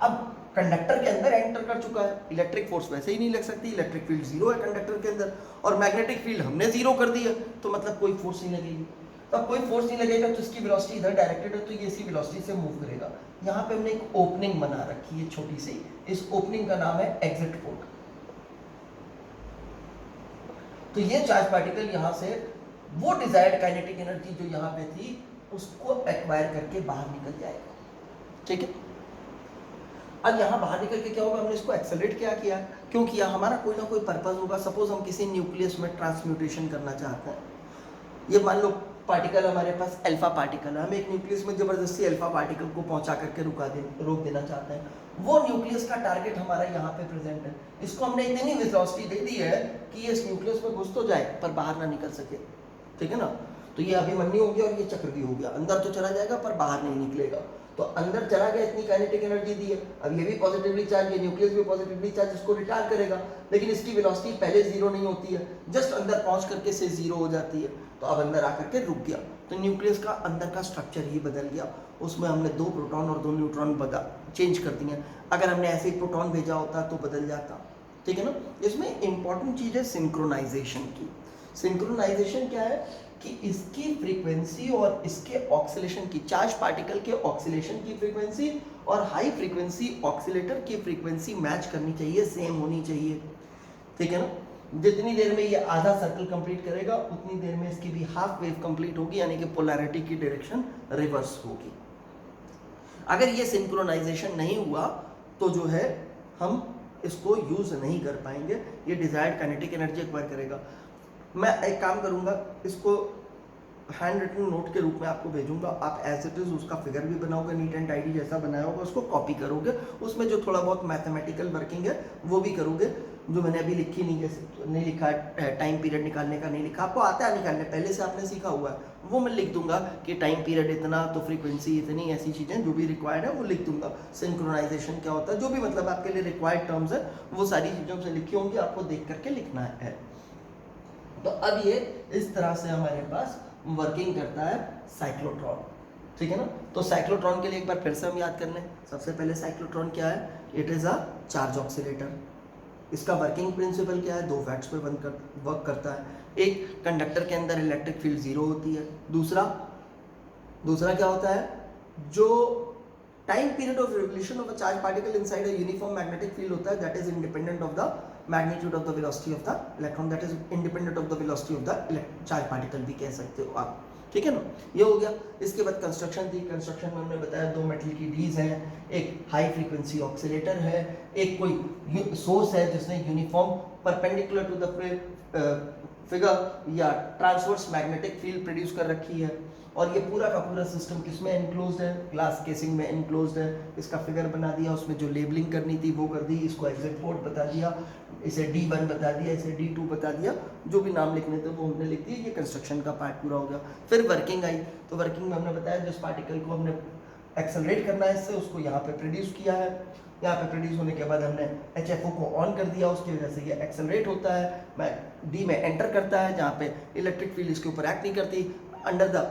अब कंडक्टर के अंदर एंटर कर चुका है, इलेक्ट्रिक फोर्स वैसे ही नहीं लग सकती, इलेक्ट्रिक फील्ड जीरो है कंडक्टर के अंदर, और मैग्नेटिक फील्ड हमने जीरो कर दिया, तो मतलब कोई फोर्स नहीं लगेगी। तब कोई फोर्स नहीं लगेगा तो इसकी वेलोसिटी इधर डायरेक्टेड है, तो ये इसी वेलोसिटी से मूव करेगा। यहाँ पे हमने एक ओपनिंग बना रखी है छोटी सी, इस ओपनिंग का नाम है एग्जिट पोर्ट। तो ये चार्ज पार्टिकल यहाँ से वो डिजायर्ड काइनेटिक एनर्जी जो यहाँ पे थी उसको एक्वायर करके बाहर निकल जाएगा। ठीक है, अब यहाँ बाहर निकल के क्या होगा, हमने इसको एक्सेलरेट क्या किया, क्यों किया, हमारा कोई ना कोई पर्पस होगा। सपोज हम किसी न्यूक्लियस में ट्रांसम्यूटेशन करना चाहते हैं, ये मान लो पार्टिकल हमारे पास अल्फा पार्टिकल है, हम एक न्यूक्लियस में जबरदस्ती अल्फा पार्टिकल को पहुंचा करके रोक देना चाहते हैं। वो न्यूक्लियस का टारगेट हमारा यहाँ पे प्रेजेंट है, इसको हमने इतनी वेलोसिटी दे दी है कि ये इस न्यूक्लियस में घुस तो जाए पर बाहर ना निकल सके। ठीक है ना, तो ये अभिमन्यु हो गया और ये चक्रव्यूह हो गया, अंदर तो चला जाएगा पर बाहर नहीं निकलेगा। तो अंदर चला गया, इतनी काइनेटिक एनर्जी दी है, अब ये भी पॉजिटिवली चार्ज, ये न्यूक्लियस भी पॉजिटिवली चार्ज, इसको रिटार्ड करेगा, लेकिन इसकी वेलोसिटी पहले जीरो नहीं होती है, जस्ट अंदर पहुंच करके से जीरो हो जाती है। तो अब अंदर आकर के रुक गया, तो न्यूक्लियस का अंदर का स्ट्रक्चर ही बदल गया, उसमें हमने 2 प्रोटॉन और 2 न्यूट्रॉन चेंज कर दिए। अगर हमने ऐसे ही प्रोटॉन भेजा होता तो बदल जाता। ठीक है ना, इसमें इंपॉर्टेंट चीज है सिंक्रोनाइजेशन की। सिंक्रोनाइजेशन क्या है कि इसकी फ्रीक्वेंसी और इसके ऑक्सीलेशन की, चार्ज पार्टिकल के ऑक्सीलेशन की फ्रीक्वेंसी और हाई फ्रीक्वेंसी ऑक्सीलेटर की फ्रीक्वेंसी मैच करनी चाहिए, सेम होनी चाहिए। ठीक है ना, जितनी देर में ये आधा सर्कल कंप्लीट करेगा उतनी देर में इसकी भी हाफ वेव कंप्लीट होगी, यानी कि पोलैरिटी की डायरेक्शन रिवर्स होगी। अगर ये सिंक्रोनाइजेशन नहीं हुआ तो जो है हम इसको यूज नहीं कर पाएंगे, ये डिजायर्ड काइनेटिक एनर्जी एक्वायर करेगा। मैं एक काम करूंगा, इसको हैंड रिटन नोट के रूप में आपको भेजूंगा, आप एज इट इज उसका फिगर भी बनाओगे, नीट एंड टाइडी जैसा बनाया होगा उसको कॉपी करोगे, उसमें जो थोड़ा बहुत मैथमेटिकल वर्किंग है वो भी करोगे। जो मैंने अभी लिखी नहीं, जैसे नहीं लिखा टाइम पीरियड निकालने का नहीं लिखा, आपको आता है निकालने, पहले से आपने सीखा हुआ है, वो मैं लिख दूंगा कि टाइम पीरियड इतना तो फ्रीक्वेंसी इतनी, ऐसी चीज़ें जो भी रिक्वायर्ड है वो लिख दूंगा। सिंक्रोनाइजेशन क्या होता है, जो भी मतलब आपके लिए रिक्वायर्ड टर्म्स है वो सारी चीज़ों से लिखी होंगी, आपको देख करके लिखना है। तो अब ये इस तरह से हमारे पास वर्किंग करता है साइक्लोट्रॉन, ठीक है ना। तो साइक्लोट्रॉन के लिए एक बार फिर से हम याद कर लें। सबसे पहले साइक्लोट्रॉन क्या है, it is a charge oscillator. इसका वर्किंग प्रिंसिपल क्या है, 2 फैक्ट्स पे वर्क करता है। एक, कंडक्टर के अंदर इलेक्ट्रिक फील्ड 0 होती है। दूसरा क्या होता है, जो time period of revolution of a charge particle inside a uniform magnetic field होता है, that is independent of the magnitude of the velocity of the electron, that is independent of the velocity of the charge particle भी कह सकते हो आप, ठीक है ना। ये हो गया। इसके बाद कंस्ट्रक्शन थी। कंस्ट्रक्शन में हमने बताया 2 मेटल की डीज हैं, एक हाई फ्रीक्वेंसी ऑक्सीलेटर है, एक कोई सोर्स है जिसने uniform perpendicular to the figure या ट्रांसवर्स मैग्नेटिक फील्ड प्रोड्यूस कर रखी है। और ये पूरा का पूरा सिस्टम किसमें एनक्लोज्ड है, ग्लास केसिंग में एनक्लोज्ड है। इसका फिगर बना दिया, उसमें जो लेबलिंग करनी थी वो कर दी, इसको एग्जिट पोर्ट बता दिया, इसे D1 बता दिया, इसे D2 बता दिया, जो भी नाम लिखने थे वो हमने लिख दिए। ये कंस्ट्रक्शन का पार्ट पूरा हो गया। फिर वर्किंग आई। तो वर्किंग में हमने बताया जिस पार्टिकल को हमने एक्सेलरेट करना है इससे, उसको यहाँ पे प्रोड्यूस किया है। यहाँ पे प्रोड्यूस होने के बाद हमने HFO को ऑन कर दिया, उसकी वजह से ये एक्सेलरेट होता है, डी में एंटर करता है, जहाँ पे इलेक्ट्रिक फील्ड इसके ऊपर एक्ट नहीं करती। Under the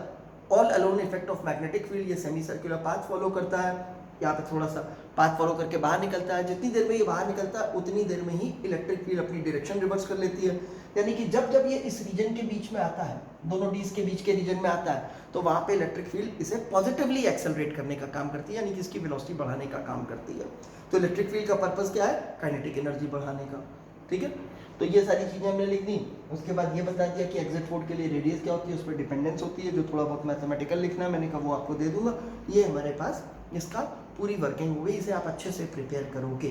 all alone effect of magnetic field ये सेमी सर्कुलर पाथ फॉलो करता है। यहाँ पे थोड़ा सा पाथ फॉलो करके बाहर निकलता है। जितनी देर में ये बाहर निकलता है उतनी देर में ही इलेक्ट्रिक फील्ड अपनी डायरेक्शन रिवर्स कर लेती है। यानी कि जब जब ये इस रीजन के बीच में आता है, दोनों डीज के बीच के रीजन में आता है, तो वहाँ पे इलेक्ट्रिक फील्ड इसे पॉजिटिवली एक्सेलरेट करने का काम करती है, यानी कि इसकी वेलोसिटी बढ़ाने का काम करती है। तो इलेक्ट्रिक फील्ड का पर्पस क्या है, काइनेटिक एनर्जी बढ़ाने का, ठीक है। तो ये सारी चीज़ें हमने लिख दी। उसके बाद ये बता दिया कि एग्जिट पोर्ट के लिए रेडियस क्या होती है, उस पर डिपेंडेंस होती है, जो थोड़ा बहुत मैथमेटिकल लिखना है मैंने कहा वो आपको दे दूंगा। ये हमारे पास इसका पूरी वर्किंग हो गई। इसे आप अच्छे से प्रिपेयर करोगे।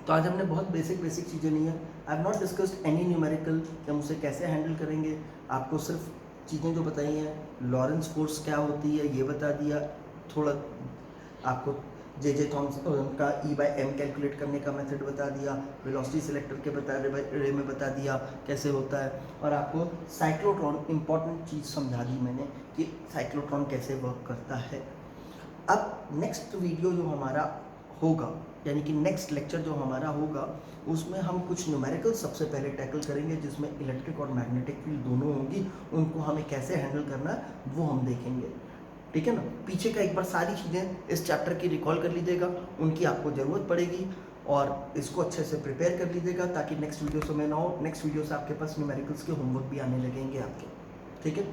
तो आज हमने बहुत बेसिक चीज़ें ली हैं। I have not discussed any numerical कि हम उसे कैसे हैंडल करेंगे। आपको सिर्फ चीज़ें जो बताई हैं, लॉरेंस फोर्स क्या होती है ये बता दिया, थोड़ा आपको जे थॉमसन का E/m कैलकुलेट करने का मेथड बता दिया, वेलोसिटी सिलेक्टर के रे में बता दिया कैसे होता है, और आपको साइक्लोट्रॉन इंपॉर्टेंट चीज़ समझा दी मैंने कि साइक्लोट्रॉन कैसे वर्क करता है। अब नेक्स्ट वीडियो जो हमारा होगा, यानी कि नेक्स्ट लेक्चर जो हमारा होगा, उसमें हम कुछ न्यूमेरिकल सबसे पहले टैकल करेंगे, जिसमें इलेक्ट्रिक और मैग्नेटिक फील्ड दोनों होंगी। उनको हमें कैसे हैंडल करना है वो हम देखेंगे, ठीक है ना। पीछे का एक बार सारी चीज़ें इस चैप्टर की रिकॉल कर लीजिएगा, उनकी आपको ज़रूरत पड़ेगी, और इसको अच्छे से प्रिपेयर कर लीजिएगा ताकि नेक्स्ट वीडियो से मैं ना हो, नेक्स्ट वीडियो से आपके पास न्यूमेरिकल्स के होमवर्क भी आने लगेंगे आपके, ठीक है।